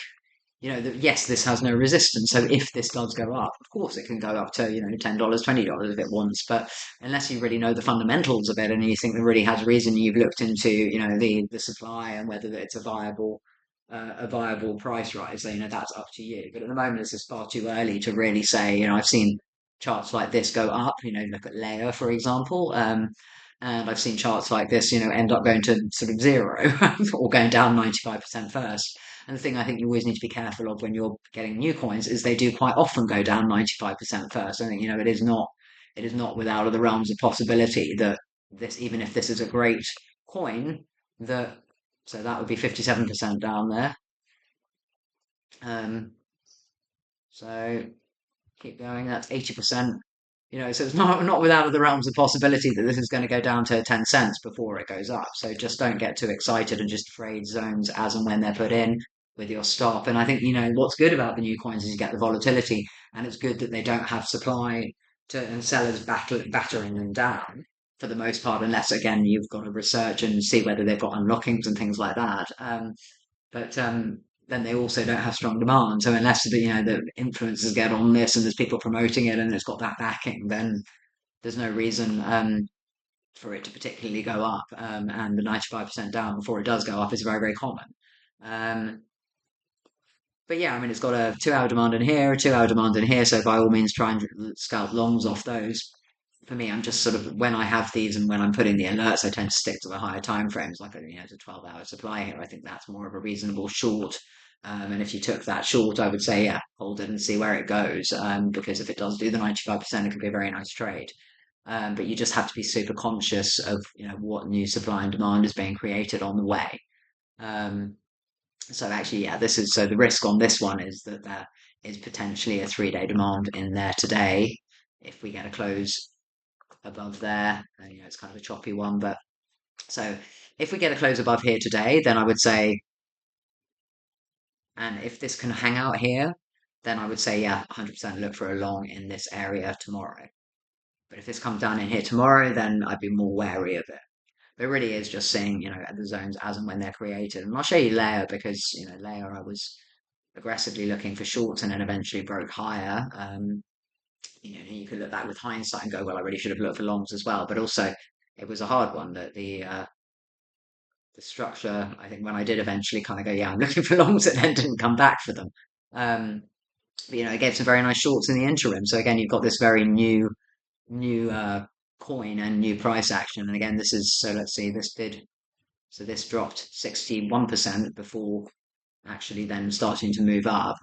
yes, this has no resistance. So if this does go up, of course it can go up to, $10, $20 if it wants. But unless you really know the fundamentals of it and you think it really has reason, you've looked into, the supply and whether it's a viable price rise, so, that's up to you. But at the moment, it's just far too early to really say, I've seen charts like this go up, look at layer, for example. And I've seen charts like this, end up going to sort of zero or going down 95% first. And the thing I think you always need to be careful of when you're getting new coins is they do quite often go down 95% first. I think, it is not without of the realms of possibility that this, even if this is a great coin, so that would be 57% down there. Um, so keep going, that's 80%. So it's not without of the realms of possibility that this is going to go down to 10 cents before it goes up. So just don't get too excited and just trade zones as and when they're put in with your stop. And I think, what's good about the new coins is you get the volatility, and it's good that they don't have supply and sellers battering them down for the most part, unless again you've got to research and see whether they've got unlockings and things like that. But then they also don't have strong demand. So unless the influencers get on this and there's people promoting it and it's got that backing, then there's no reason for it to particularly go up. And the 95% down before it does go up is very, very common. But yeah, I mean, it's got a 2 hour demand in here, a 2 hour demand in here. So by all means, try and scalp longs off those. For me, I'm just sort of, when I have these and when I'm putting the alerts, I tend to stick to the higher time frames, like it's a 12-hour supply here. I think that's more of a reasonable short. And if you took that short, I would say, yeah, hold it and see where it goes. Because if it does do the 95%, it could be a very nice trade. But you just have to be super conscious of what new supply and demand is being created on the way. So actually, yeah, so the risk on this one is that there is potentially a 3-day demand in there today. If we get a close above there, and it's kind of a choppy one, but so if we get a close above here today, then I would say, and if this can hang out here, then I would say, yeah, 100% look for a long in this area tomorrow. But if this comes down in here tomorrow, then I'd be more wary of it. But it really is just seeing, the zones as and when they're created. And I'll show you layer because, layer I was aggressively looking for shorts and then eventually broke higher. You could look back with hindsight and go, well, I really should have looked for longs as well. But also, it was a hard one that the structure, I think when I did eventually kind of go, yeah, I'm looking for longs, and then didn't come back for them. But, it gave some very nice shorts in the interim. So again, you've got this very new coin and new price action. And again, so let's see, this dropped 61% before actually then starting to move up.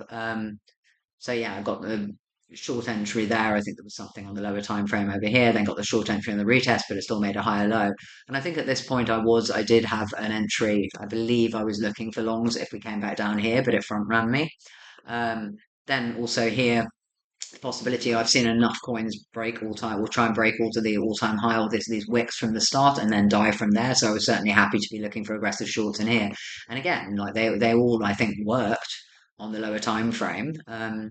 So yeah, I've got the short entry there. I think there was something on the lower time frame over here. Then got the short entry on the retest, but it still made a higher low. And I think at this point I did have an entry. I believe I was looking for longs if we came back down here, but it front ran me. Then also here, the possibility I've seen enough coins break all time, will try and break all to the all-time high, or these wicks from the start, and then die from there. So I was certainly happy to be looking for aggressive shorts in here. And again, like they all I think worked on the lower time frame. But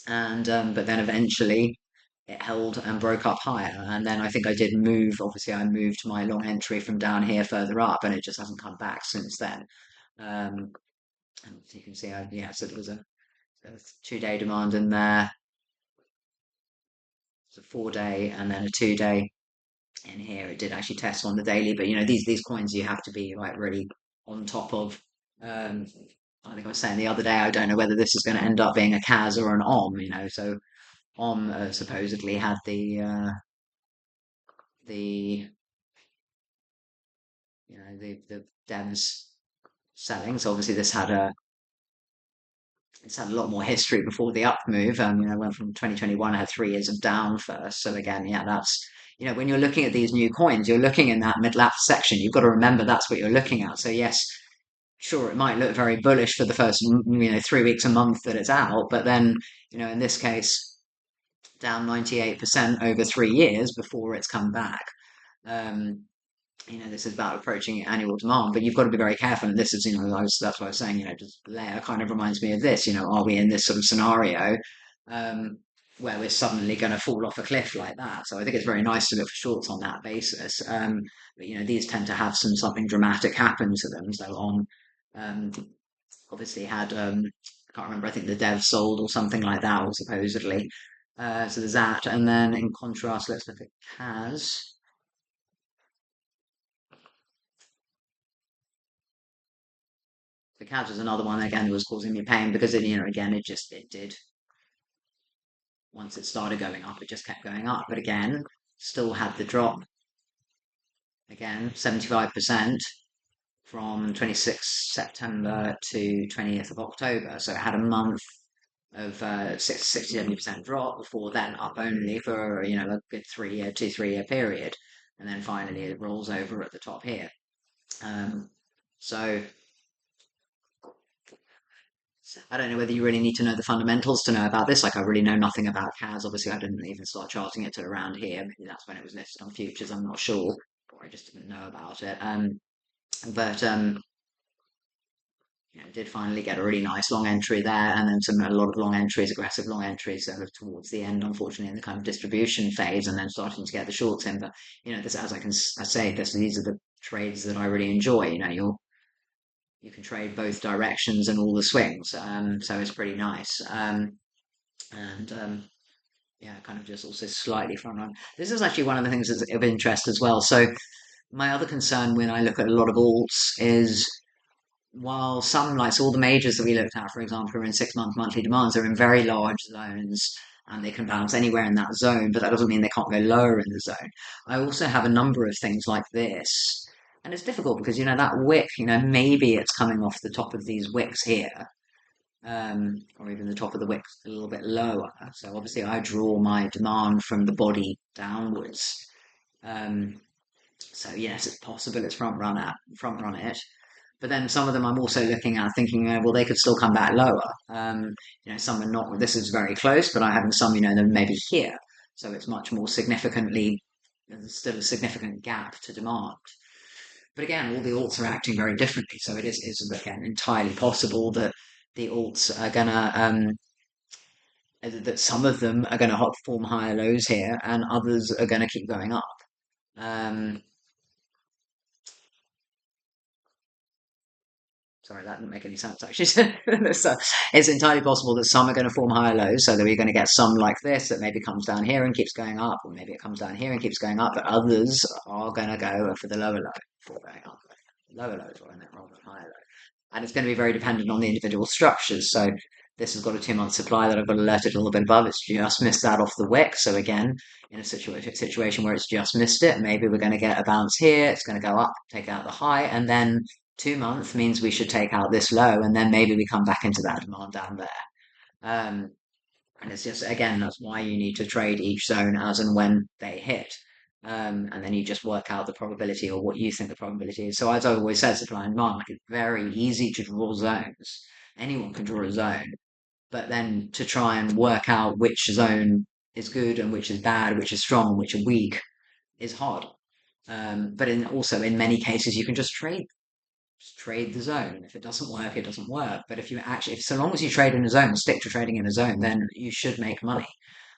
then eventually it held and broke up higher. And then I think I did move. Obviously, I moved my long entry from down here further up, and it just hasn't come back since then. And you can see, so there was a 2-day demand in there. It's a 4-day and then a 2-day in here. It did actually test on the daily, but these coins you have to be like really on top of. I think I was saying the other day, I don't know whether this is going to end up being a CAS or an OM. So OM supposedly had the the devs selling. So obviously it's had a lot more history before the up move. Went from 2021, had 3 years of down first. So again, yeah, that's when you're looking at these new coins, you're looking in that mid-lap section. You've got to remember that's what you're looking at. So yes, sure, it might look very bullish for the first 3 weeks, a month that it's out, but then in this case, down 98% over 3 years before it's come back. This is about approaching annual demand, but you've got to be very careful. And this is, that's what I was saying, just layer kind of reminds me of this, are we in this sort of scenario where we're suddenly going to fall off a cliff like that? So I think it's very nice to look for shorts on that basis. But, these tend to have something dramatic happen to them. So obviously had, I can't remember, I think the dev sold or something like that, or supposedly. So there's that. And then in contrast, let's look at CAS. The CAS was another one again that was causing me pain because again it did, once it started going up, it just kept going up. But again, still had the drop. Again, 75% from 26th September to 20th of October. So it had a month of 60-70% drop before then up only for a good 2-3 year period, and then finally it rolls over at the top here. So I don't know whether you really need to know the fundamentals to know about this. Like, I really know nothing about CAS. Obviously, I didn't even start charting it till around here. Maybe that's when it was listed on futures. I'm not sure, or I just didn't know about it. But did finally get a really nice long entry there, and then a lot of long entries, aggressive long entries, sort of towards the end, unfortunately, in the kind of distribution phase, and then starting to get the shorts in. But this, as I say, these are the trades that I really enjoy. You can trade both directions and all the swings, so it's pretty nice. And yeah, kind of just also slightly front run. This is actually one of the things that's of interest as well. So my other concern when I look at a lot of alts is while some, like so all the majors that we looked at, for example, are in 6-month monthly demands, are in very large zones and they can bounce anywhere in that zone, but that doesn't mean they can't go lower in the zone. I also have a number of things like this, and it's difficult because that wick, maybe it's coming off the top of these wicks here, or even the top of the wick a little bit lower. So obviously I draw my demand from the body downwards. So yes, it's possible it's front run it. But then some of them I'm also looking at thinking, well, they could still come back lower. Some are not. This is very close, but I have some, they're maybe here. So it's much more significantly, there's still a significant gap to demand. But again, all the alts are acting very differently. So it is again entirely possible that the alts are gonna that some of them are gonna form higher lows here, and others are gonna keep going up. Sorry, that didn't make any sense actually. So it's entirely possible that some are going to form higher lows, so that we're going to get some like this that maybe comes down here and keeps going up, or maybe it comes down here and keeps going up, but others are going to go for the lower low before going up. Lower lows rather than higher low. And it's going to be very dependent on the individual structures. So this has got a 2-month supply that I've got alerted a little bit above. It's just missed that off the wick. So again, in a situation where it's just missed it, maybe we're going to get a bounce here. It's going to go up, take out the high, and then 2-month means we should take out this low, and then maybe we come back into that demand down there. And it's just, again, that's why you need to trade each zone as and when they hit. And then you just work out the probability or what you think the probability is. So as I always say, supply and demand, it's very easy to draw zones. Anyone can draw a zone. But then to try and work out which zone is good and which is bad, which is strong and which is weak is hard. But also in many cases, you can just trade the zone. If it doesn't work, it doesn't work. But if so long as you trade in a zone, stick to trading in a zone, then you should make money.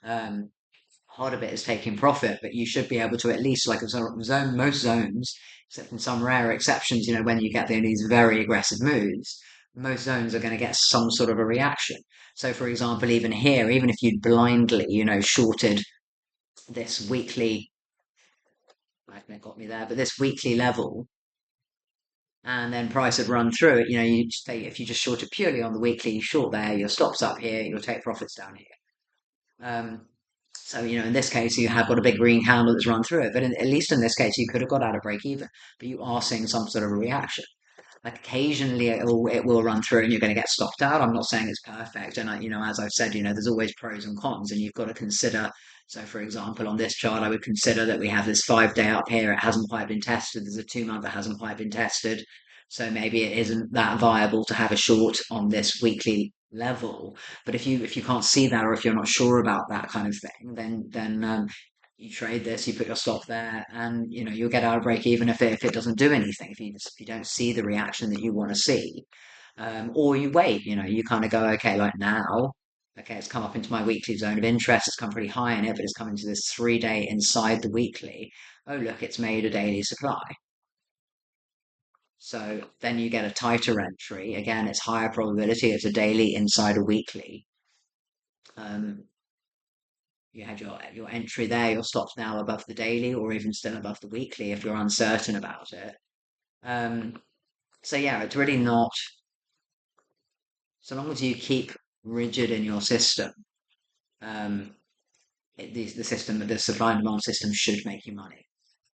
Part of it is taking profit, but you should be able to at least, like a zone, most zones, except in some rare exceptions, when you get these very aggressive moves, most zones are going to get some sort of a reaction. So, for example, even here, even if you blindly, shorted this weekly, I think it got me there, but this weekly level, and then price had run through it, if you just short it purely on the weekly, you short there, your stop's up here, you'll take profits down here. So, in this case, you have got a big green candle that's run through it, but at least in this case, you could have got out of break even, but you are seeing some sort of a reaction. Like occasionally it will run through and you're going to get stopped out. I'm not saying it's perfect. And, as I've said, there's always pros and cons, and you've got to consider. So, for example, on this chart, I would consider that we have this 5-day up here. It hasn't quite been tested. There's a 2-month that hasn't quite been tested. So maybe it isn't that viable to have a short on this weekly level. But if you can't see that, or if you're not sure about that kind of thing, then you trade this, you put your stop there, and you'll get out of break even if it doesn't do anything. If you don't see the reaction that you want to see, or you wait. You kind of go, okay, like now. Okay, it's come up into my weekly zone of interest. It's come pretty high in it, but it's come into this 3-day inside the weekly. Oh, look, it's made a daily supply. So then you get a tighter entry. Again, it's higher probability. It's a daily inside a weekly. You had your entry there. Your stop's now above the daily, or even still above the weekly if you're uncertain about it. So yeah, it's really not. So long as you keep rigid in your system, the supply and demand system should make you money.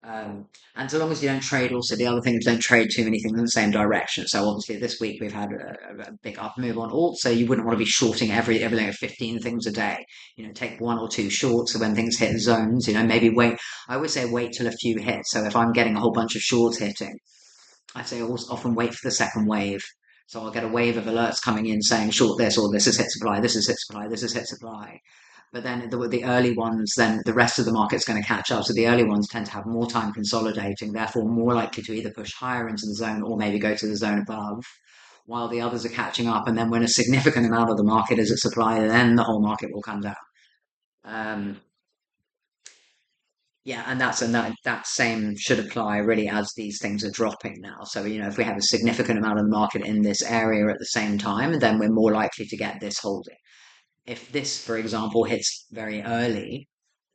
And so long as you don't trade, also the other thing is don't trade too many things in the same direction. So obviously this week we've had a big up move on alt, so you wouldn't want to be shorting everything at 15 things a day. Take 1 or 2 shorts. So when things hit zones, maybe wait. I would say wait till a few hit. So if I'm getting a whole bunch of shorts hitting, I say often wait for the second wave. So I'll get a wave of alerts coming in saying short this, or this is hit supply, this is hit supply, this is hit supply. But then the early ones, then the rest of the market's going to catch up. So the early ones tend to have more time consolidating, therefore more likely to either push higher into the zone or maybe go to the zone above, while the others are catching up. And then when a significant amount of the market is at supply, then the whole market will come down. Yeah, and that same should apply really as these things are dropping now. So, if we have a significant amount of the market in this area at the same time, then we're more likely to get this holding. If this, for example, hits very early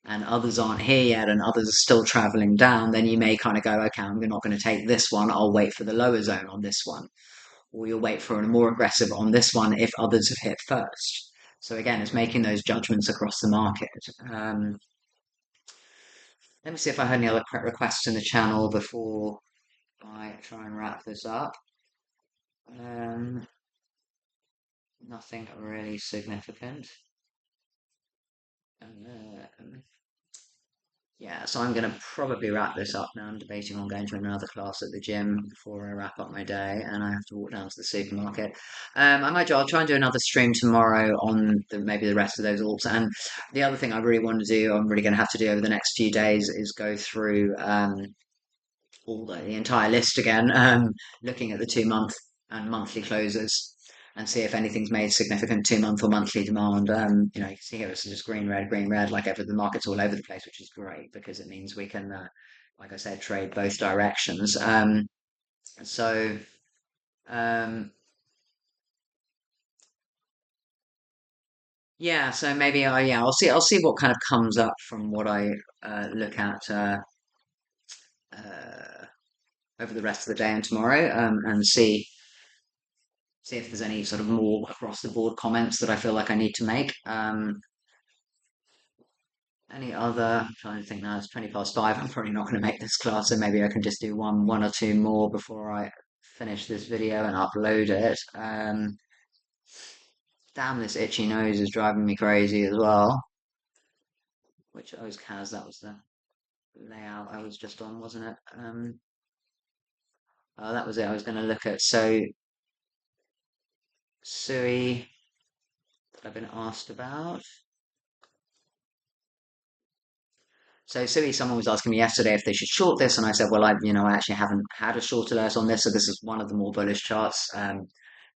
and others aren't here yet and others are still traveling down, then you may kind of go, okay, I'm not going to take this one. I'll wait for the lower zone on this one. Or you'll wait for a more aggressive on this one if others have hit first. So again, it's making those judgments across the market. Let me see if I had any other requests in the channel before I try and wrap this up. Nothing really significant. Yeah, so I'm going to probably wrap this up now. I'm debating on going to another class at the gym before I wrap up my day, and I have to walk down to the supermarket. I'll try and do another stream tomorrow on maybe the rest of those alts. And the other thing I really want to do, I'm really going to have to do over the next few days, is go through all the entire list again, looking at the 2-month and monthly closes and see if anything's made significant 2-month or monthly demand. You can see here it's just green, red, like the market's all over the place, which is great because it means we can, like I said, trade both directions. So, yeah, so maybe I'll see what kind of comes up from what I look at over the rest of the day and tomorrow, and see if there's any sort of more across the board comments that I feel like I need to make. Any other? I'm trying to think now. It's 5:20. I'm probably not going to make this class, so maybe I can just do one or two more before I finish this video and upload it. Damn, this itchy nose is driving me crazy as well. Which OSCAS? That was the layout I was just on, wasn't it? Oh, that was it. I was going to look at SUI that I've been asked about. So SUI, someone was asking me yesterday if they should short this, and I said, well, I actually haven't had a short alert on this, so this is one of the more bullish charts.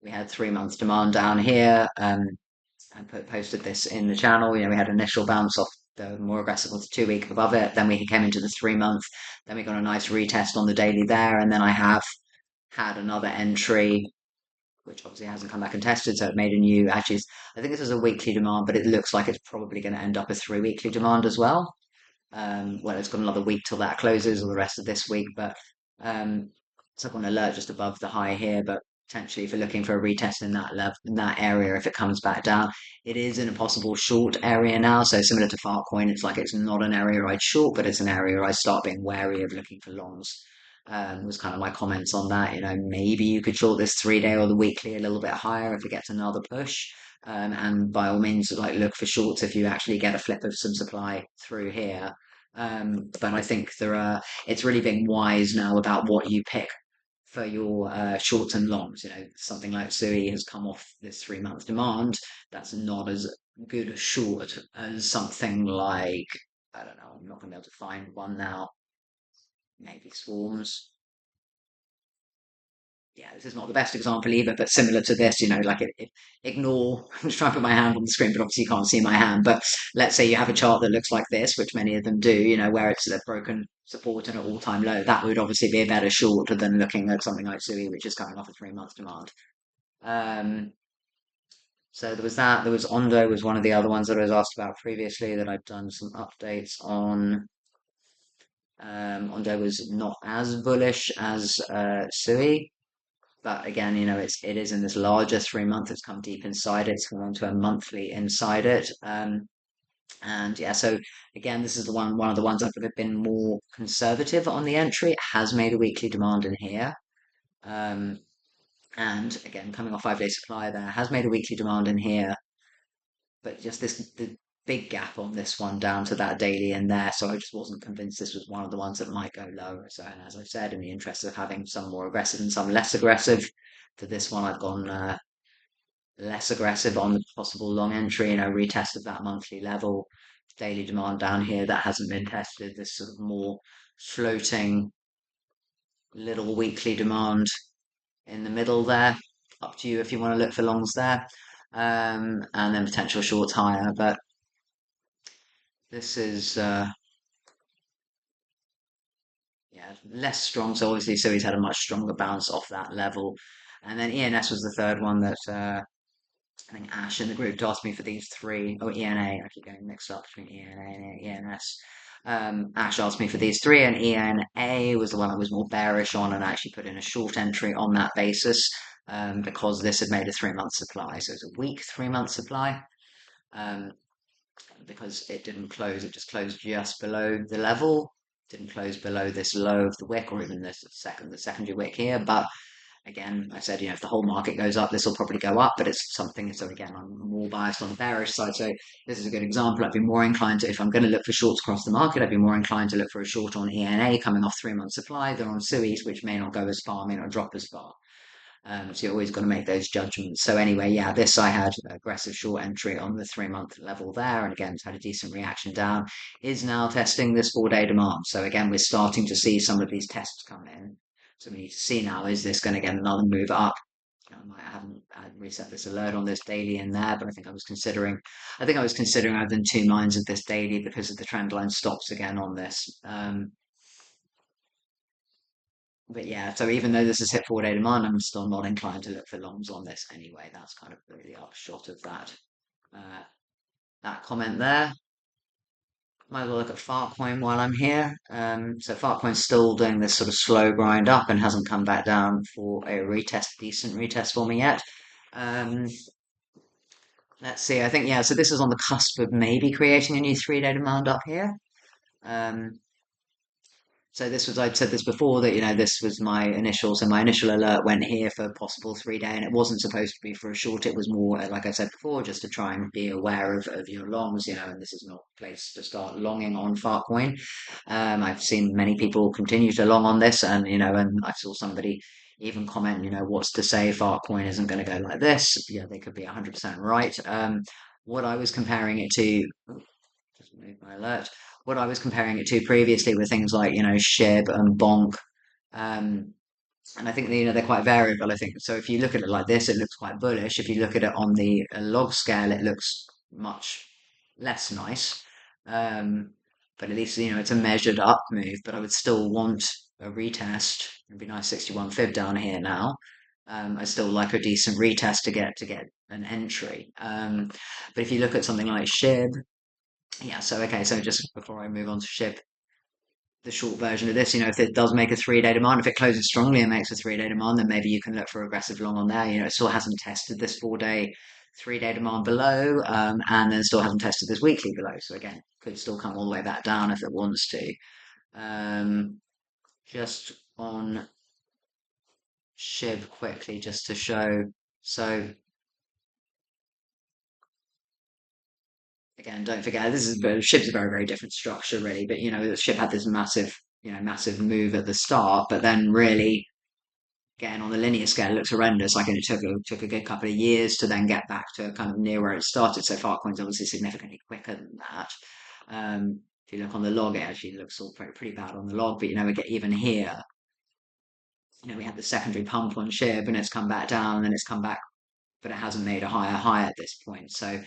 We had 3-month demand down here, and posted this in the channel. We had initial bounce off the more aggressive of the 2-week above it. Then we came into the 3-month. Then we got a nice retest on the daily there, and then I have had another entry, which obviously hasn't come back and tested, so it made a new. Actually, I think this is a weekly demand, but it looks like it's probably going to end up a 3-weekly demand as well. Well, it's got another week till that closes, or the rest of this week, but it's like an alert just above the high here. But potentially, if you're looking for a retest in that level, in that area, if it comes back down, it is in a possible short area now. So similar to FARTCOIN, it's like it's not an area I'd short, but it's an area I start being wary of looking for longs. Was kind of my comments on that. Maybe you could short this 3-day or the weekly a little bit higher if it gets another push. And by all means, look for shorts if you actually get a flip of some supply through here. But I think it's really being wise now about what you pick for your shorts and longs. Something like SUI has come off this 3-month demand. That's not as good a short as something like, I don't know, I'm not going to be able to find one now. Maybe Swarms. Yeah, this is not the best example either, but similar to this, ignore, I'm just trying to put my hand on the screen, but obviously you can't see my hand, but let's say you have a chart that looks like this, which many of them do, where it's a broken support and an all-time low, that would obviously be a better short than looking at something like SUI, which is coming off a 3-month demand. So there was that, there was ONDO was one of the other ones that I was asked about previously that I'd done some updates on. ONDO was not as bullish as SUI. But again, it is in this larger 3-month. It's come deep inside it. It's gone to a monthly inside it. And yeah, so again, this is the one of the ones I've been more conservative on the entry. It has made a weekly demand in here. And again, coming off 5-day supply there, has made a weekly demand in here. But just the big gap on this one down to that daily in there. So I just wasn't convinced this was one of the ones that might go lower. So, and as I said, in the interest of having some more aggressive and some less aggressive, for this one, I've gone less aggressive on the possible long entry, retested that monthly level, daily demand down here that hasn't been tested, this sort of more floating little weekly demand in the middle there. Up to you if you want to look for longs there. And then potential shorts higher, but this is yeah, less strong. So obviously, so he's had a much stronger bounce off that level. And then ENS was the third one that I think Ash in the group asked me for these three. Oh, ENA. I keep getting mixed up between ENA and ENS. Ash asked me for these three, and ENA was the one I was more bearish on, and actually put in a short entry on that basis because this had made a 3-month supply. So it's a weak 3-month supply. Because it didn't close, it just closed just below the level, didn't close below this low of the wick or even the secondary wick here. But again, I said, if the whole market goes up, this will probably go up, but it's something. So again, I'm more biased on the bearish side. So this is a good example. I'd be more inclined to, if I'm going to look for shorts across the market, I'd be more inclined to look for a short on ENA coming off 3-month supply than on SUIs, which may not go as far, may not drop as far. So you always got to make those judgments. So anyway, yeah, this I had aggressive short entry on the 3-month level there, and again, it's had a decent reaction down. Is now testing this 4-day demand. So again, we're starting to see some of these tests come in. So we need to see now, is this going to get another move up? I haven't reset this alert on this daily in there, but I think I was considering other than 2 minds of this daily because of the trend line stops again on this. But yeah, so even though this is hit 4-day demand, I'm still not inclined to look for longs on this anyway. That's kind of the upshot of that comment there. Might as well look at FARTCOIN while I'm here. So FARTCOIN's still doing this sort of slow grind up and hasn't come back down for a decent retest for me yet. Let's see, I think, yeah, so this is on the cusp of maybe creating a new 3-day demand up here. So this was, I'd said this before, that, this was my initial alert went here for possible 3-day, and it wasn't supposed to be for a short. It was more, like I said before, just to try and be aware of your longs, and this is not a place to start longing on FARTCOIN. I've seen many people continue to long on this, and, and I saw somebody even comment, what's to say FARTCOIN isn't going to go like this. Yeah, they could be 100% right. What I was comparing it to, just move my alert. What I was comparing it to previously were things like, SHIB and BONK. And I think they're quite variable. I think so. If you look at it like this, it looks quite bullish. If you look at it on the log scale, it looks much less nice. But at least it's a measured up move. But I would still want a retest. It'd be nice 61 fib down here now. I still like a decent retest to get an entry. But if you look at something like SHIB, yeah, so okay, so just before I move on to SHIB, the short version of this, if it does make a 3-day demand, if it closes strongly and makes a 3-day demand, then maybe you can look for aggressive long on there. It still hasn't tested this 3-day demand below, and then still hasn't tested this weekly below. So again, could still come all the way back down if it wants to. Just on SHIB quickly, just to show. So again, don't forget, SHIB's a very, very different structure, really. But the SHIB had this massive move at the start, but then really, again, on the linear scale, it looks horrendous. Like, and it took a good couple of years to then get back to kind of near where it started. So FARTCOIN's obviously significantly quicker than that. If you look on the log, it actually looks all pretty bad on the log. But we get even here. We had the secondary pump on SHIB, and it's come back down, and it's come back, but it hasn't made a higher high at this point. So.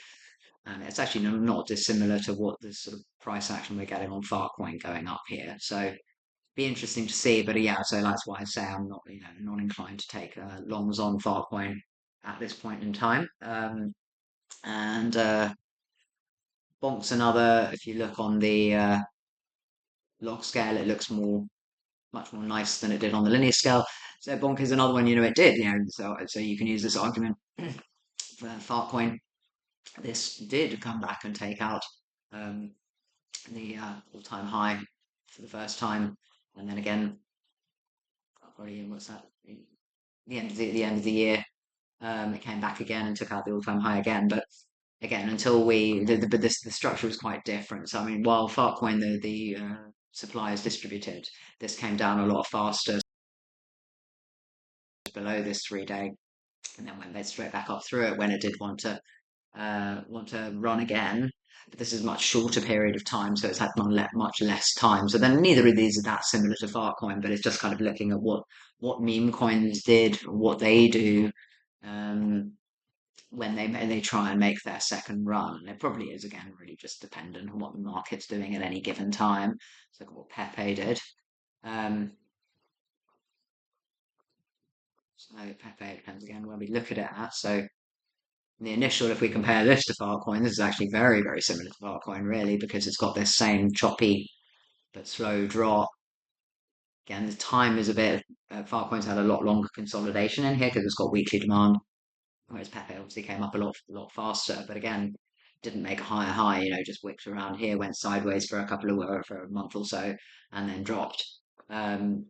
And it's actually not dissimilar to what the sort of price action we're getting on FARTCOIN going up here. So be interesting to see. But yeah, so that's why I say I'm not, not inclined to take longs on FARTCOIN at this point in time. And BONK's another. If you look on the log scale, it looks much more nice than it did on the linear scale. So BONK is another one. It did. So you can use this argument for FARTCOIN. This did come back and take out the all-time high for the first time, and then again, what's that? The end of the year, it came back again and took out the all-time high again. But again, until the structure was quite different. So I mean, while FARTCOIN the supply is distributed, this came down a lot faster. below this 3-day, and then went straight back up through it when it did want to run again. But this is a much shorter period of time, so it's had much less time. So then neither of these are that similar to FARTCOIN, but it's just kind of looking at what meme coins did, what they do, um, when they try and make their second run. And it probably is again really just dependent on what the market's doing at any given time. So look at what PEPE did. Um, so PEPE depends again where we look at it at. So the initial, if we compare this to FARTCOIN, this is actually very, very similar to FARTCOIN, really, because it's got this same choppy but slow drop. Again, the time is a bit. FARTCOIN's had a lot longer consolidation in here because it's got weekly demand, whereas PEPE obviously came up a lot faster. But again, didn't make a higher high. Just wicked around here, went sideways for a month or so, and then dropped. And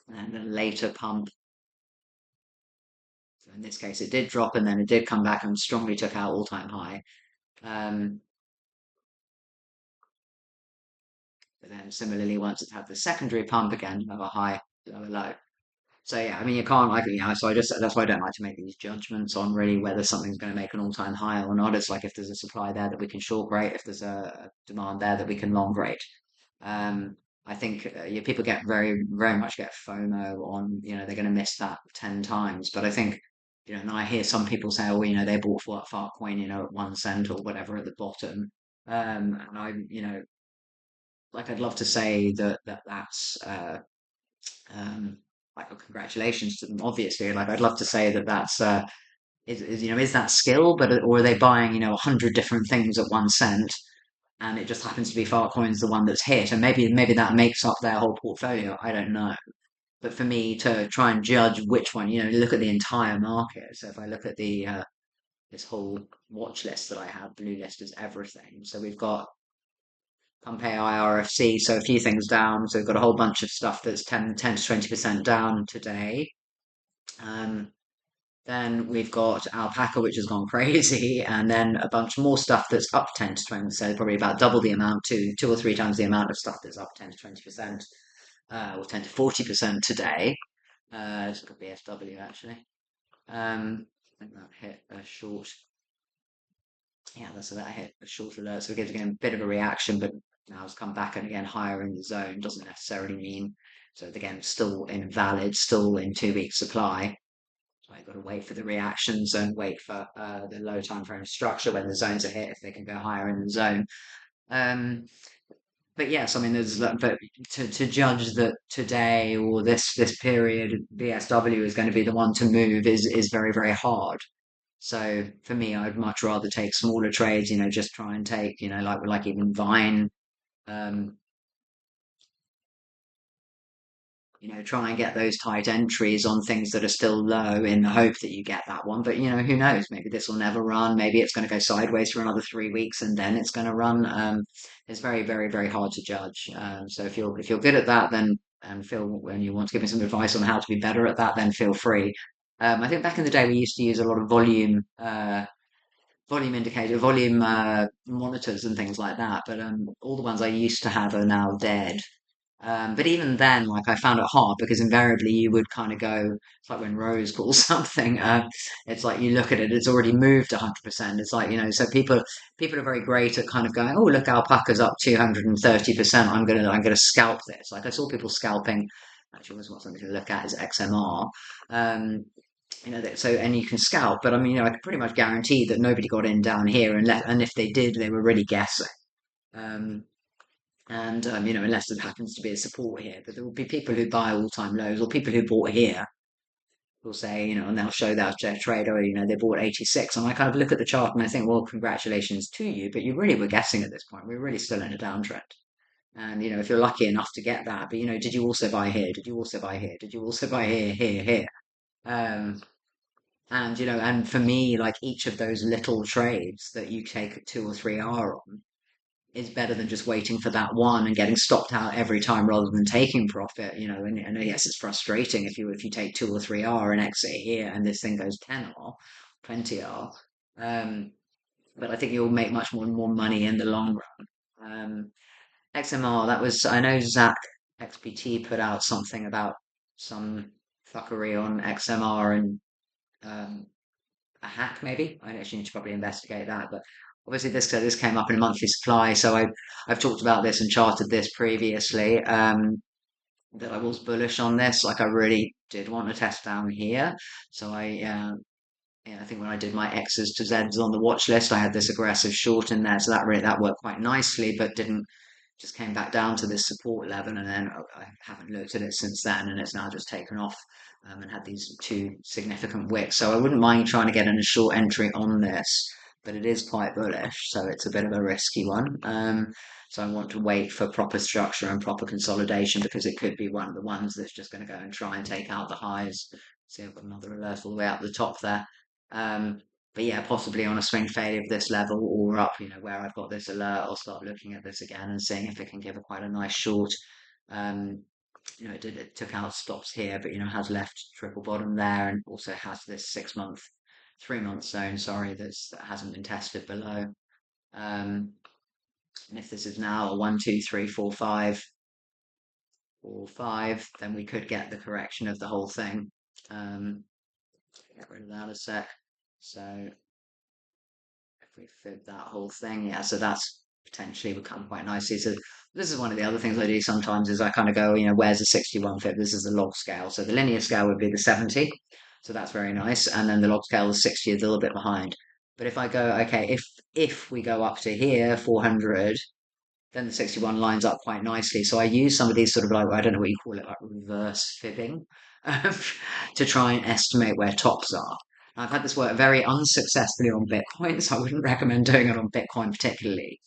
then a later pump. So in this case, it did drop, and then it did come back and strongly took out all-time high. Um, But then similarly, once it's had the secondary pump again, lower high, lower low. So yeah, I mean, you can't like, so that's why I don't like to make these judgments on really whether something's going to make an all-time high or not. It's like if there's a supply there that we can short rate, if there's a demand there that we can long rate. Um, I think people get very much get FOMO on, they're going to miss that 10 times. But I think, and I hear some people say, oh, they bought FARTCOIN, at 1 cent or whatever at the bottom. And like I'd love to say that's like a congratulations to them. Obviously, like I'd love to say that's is that skill, but or are they buying 100 different things at 1 cent, and it just happens to be FARTCOIN's the one that's hit, and maybe that makes up their whole portfolio. I don't know. But for me to try and judge which one, look at the entire market. So if I look at the this whole watch list that I have, blue list is everything. So we've got compare IRFC, so a few things down. So we've got a whole bunch of stuff that's 10 to 20% down today. Um, then we've got ALPACA, which has gone crazy, and then a bunch more stuff that's up 10 to 20%, so probably about double the amount, two or three times the amount of stuff that's up 10 to 20%, or 10 to 40% today. It's got BSW actually. I think that hit a short. Yeah, that hit a short alert, so it gives again a bit of a reaction, but now it's come back and again higher in the zone doesn't necessarily mean. So again, still invalid, still in 2 week supply. So I've got to wait for the reactions and wait for the low time frame structure when the zones are hit if they can go higher in the zone. But yes, I mean, but to judge that today or this period, BSW is going to be the one to move is very hard. So for me, I'd much rather take smaller trades, just try and take, like even Vine, um, try and get those tight entries on things that are still low in the hope that you get that one. But who knows? Maybe this will never run. Maybe it's going to go sideways for another 3 weeks and then it's going to run. It's very hard to judge. So if you're good at that, then and feel when you want to give me some advice on how to be better at that, then feel free. I think back in the day we used to use a lot of volume indicator, volume monitors and things like that. But all the ones I used to have are now dead. But even then, like I found it hard because invariably you would kind of go, it's like when Rose calls something, it's like you look at it, it's already moved 100%. It's like, so people are very great at kind of going, oh, look, alpaca's up 230%. I'm gonna scalp this. Like I saw people scalping, actually was something to look at is XMR. Um, and you can scalp, but I mean, I can pretty much guarantee that nobody got in down here, and if they did, they were really guessing. Um, and unless there happens to be a support here, but there will be people who buy all-time lows or people who bought here will say, and they'll show that their trade, or they bought 86, and I kind of look at the chart and I think, well, congratulations to you, but you really were guessing at this point. We're really still in a downtrend. And if you're lucky enough to get that, but did you also buy here? Did you also buy here? Did you also buy here? Um, and for me, like each of those little trades that you take 2 or 3 R on is better than just waiting for that one and getting stopped out every time rather than taking profit. And yes, it's frustrating if you take 2 or 3 R and exit here and this thing goes 10 R, 20 R. But I think you'll make much more money in the long run. XMR, that was I know Zach XPT put out something about some fuckery on XMR and a hack maybe. I actually need to probably investigate that. But obviously this came up in a monthly supply, so I've talked about this and charted this previously. That I was bullish on this. Like I really did want to test down here. So I think when I did my X's to Z's on the watch list, I had this aggressive short in there. So that worked quite nicely, but didn't just came back down to this support level, and then I haven't looked at it since then, and it's now just taken off and had these two significant wicks. So I wouldn't mind trying to get in a short entry on this, but it is quite bullish, so it's a bit of a risky one. So I want to wait for proper structure and proper consolidation because it could be one of the ones that's just going to go and try and take out the highs. See, I've got another alert all the way up the top there. Um, but yeah, possibly on a swing failure of this level or up, where I've got this alert, I'll start looking at this again and seeing if it can give a quite a nice short. Um, it took out stops here, but has left triple bottom there and also has this 6 month, 3 month zone, sorry, that hasn't been tested below. And if this is now a 1, 2, 3, 4, 5, 4, 5, then we could get the correction of the whole thing. Get rid of that a sec. So if we fib that whole thing, yeah, so that's potentially would come quite nicely. So this is one of the other things I do sometimes is I kind of go, where's the 61 fib? This is the log scale. So the linear scale would be the 70. So that's very nice. And then the log scale is 60 is a little bit behind. But if I go, okay, if we go up to here, 400, then the 61 lines up quite nicely. So I use some of these sort of like, I don't know what you call it, like reverse fibbing to try and estimate where tops are. I've had this work very unsuccessfully on Bitcoin, so I wouldn't recommend doing it on Bitcoin particularly.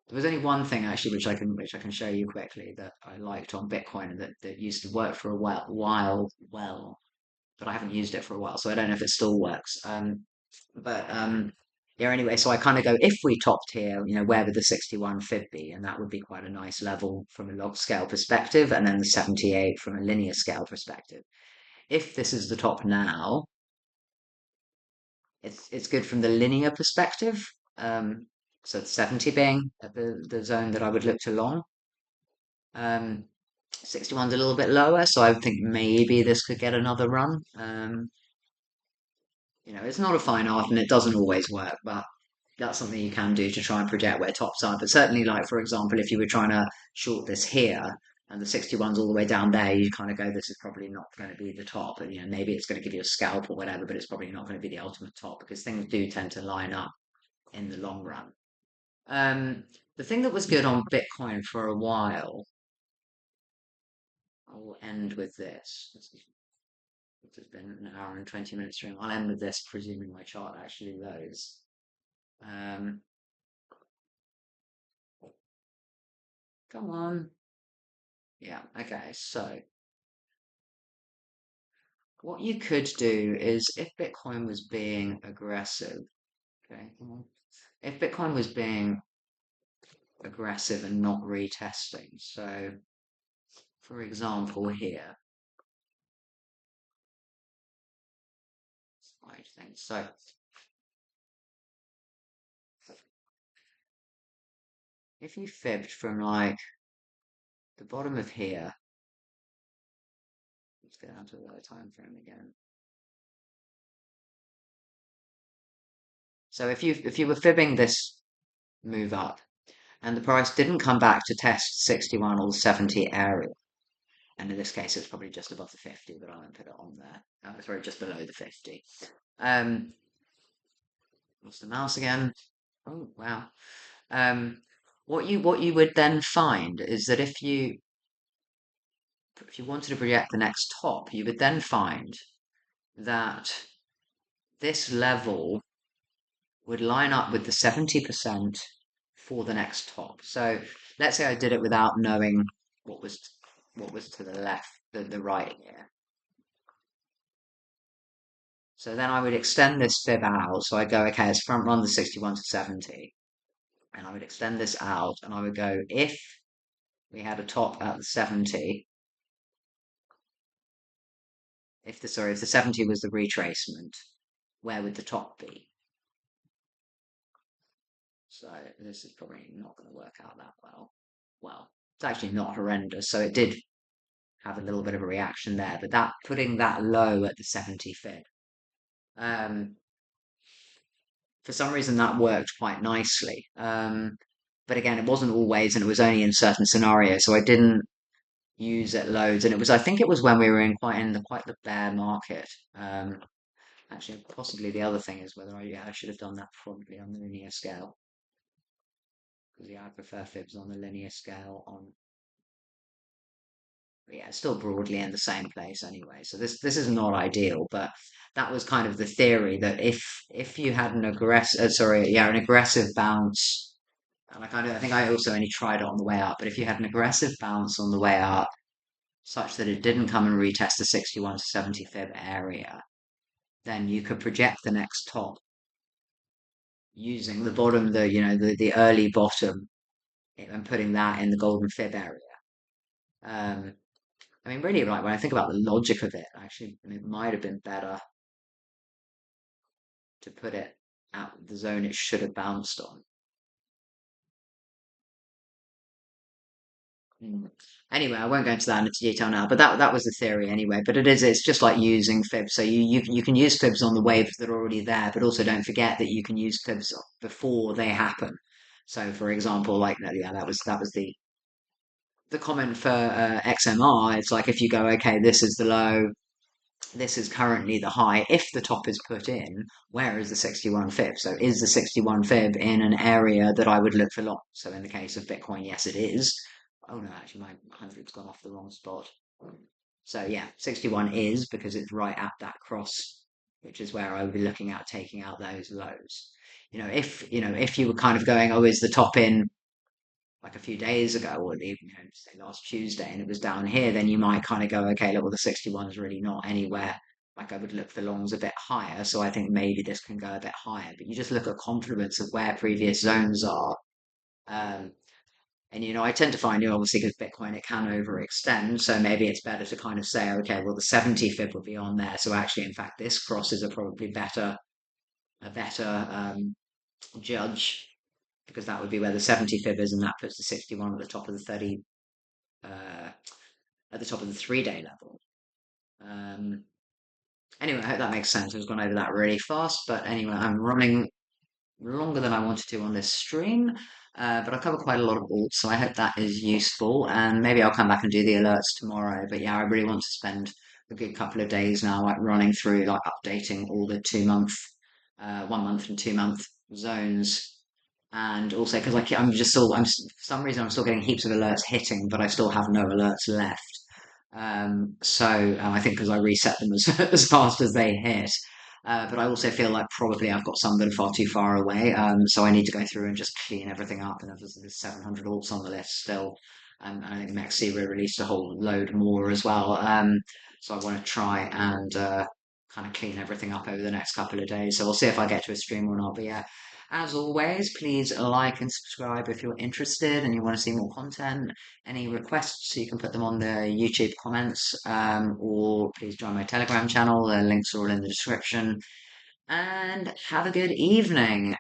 There was only one thing actually which I can show you quickly that I liked on Bitcoin that used to work for a while, but I haven't used it for a while, so I don't know if it still works. But yeah, anyway, so I kind of go, if we topped here, where would the 61 fib be? And that would be quite a nice level from a log scale perspective, and then the 78 from a linear scale perspective. If this is the top now, it's good from the linear perspective. So 70 being at the zone that I would look to long. 61's a little bit lower, so I think maybe this could get another run. It's not a fine art and it doesn't always work, but that's something you can do to try and project where tops are. But certainly, like for example, if you were trying to short this here and the 61's all the way down there, you kind of go, this is probably not going to be the top, and maybe it's going to give you a scalp or whatever, but it's probably not going to be the ultimate top because things do tend to line up in the long run. The thing that was good on Bitcoin for a while, I will end with this. This has been an hour and 20 minutes stream. I'll end with this, presuming my chart actually loads. Come on. Yeah, okay, so what you could do is if Bitcoin was being aggressive, okay, come on. If Bitcoin was being aggressive and not retesting, so for example here, I think so. If you fibbed from like the bottom of here, let's get down to the time frame again. So if you were fibbing this move up and the price didn't come back to test 61 or 70 area, and in this case it's probably just above the 50, but I won't put it on there. Sorry, just below the 50. What's the mouse again? Oh wow. What you would then find is that if you wanted to project the next top, you would then find that this level would line up with the 70% for the next top. So let's say I did it without knowing what was to the left, the right here. So then I would extend this fib out. So I go, okay, let's front run the 61 to 70. And I would extend this out and I would go, if we had a top at the 70, if the 70 was the retracement, where would the top be? So this is probably not going to work out that well. Well, it's actually not horrendous. So it did have a little bit of a reaction there. But that putting that low at the 70 fib, um, for some reason that worked quite nicely. But again, it wasn't always, and it was only in certain scenarios. So I didn't use it loads, and it was I think it was when we were in quite the bear market. Actually, possibly the other thing is whether I should have done that probably on the linear scale because I prefer fibs on the linear scale on. But yeah, it's still broadly in the same place anyway. So this is not ideal, but that was kind of the theory that if you had an an aggressive bounce, and I think I also only tried it on the way up, but if you had an aggressive bounce on the way up, such that it didn't come and retest the 61 to 70 fib area, then you could project the next top using the bottom, the early bottom, and putting that in the golden fib area. Um, I mean, really, like when I think about the logic of it, actually, it might have been better to put it at the zone it should have bounced on. Mm. Anyway, I won't go into that into detail now, but that was the theory anyway. But it's just like using fibs. So you can use fibs on the waves that are already there, but also don't forget that you can use fibs before they happen. So for example, like yeah, that was the comment for XMR. It's like if you go, okay, this is the low, this is currently the high. If the top is put in, where is the 61 fib? So is the 61 fib in an area that I would look for long? So in the case of Bitcoin, yes, it is. Oh no, actually my 100's gone off the wrong spot. So yeah, 61 is because it's right at that cross, which is where I would be looking at taking out those lows. If you were kind of going, oh, is the top in like a few days ago, or say last Tuesday, and it was down here, then you might kind of go, okay, look, well, the 61 is really not anywhere. Like I would look for longs a bit higher, so I think maybe this can go a bit higher. But you just look at confidence of where previous zones are. Um, and I tend to find, obviously, because Bitcoin it can overextend, so maybe it's better to kind of say, okay, well, the 70 fib will be on there. So actually, in fact, this crosses are probably a better judge because that would be where the 70 fib is, and that puts the 61 at the top of the 30, uh, at the top of the 3-day level. Um, anyway, I hope that makes sense. I've gone over that really fast, but anyway, I'm running longer than I wanted to on this stream, but I cover quite a lot of alts, so I hope that is useful, and maybe I'll come back and do the alerts tomorrow. But yeah, I really want to spend a good couple of days now, like running through, like updating all the 2 month, 1 month and 2 month zones. And also because for some reason I'm still getting heaps of alerts hitting, but I still have no alerts left. I think because I reset them as as fast as they hit. But I also feel like probably I've got some that are far too far away. So I need to go through and just clean everything up. And there's 700 alts on the list still. And I think Maxi released a whole load more as well. So I want to try and kind of clean everything up over the next couple of days. So we'll see if I get to a stream or not. But yeah, as always, please like and subscribe if you're interested and you want to see more content. Any requests, you can put them on the YouTube comments, or please join my Telegram channel. The links are all in the description. And have a good evening.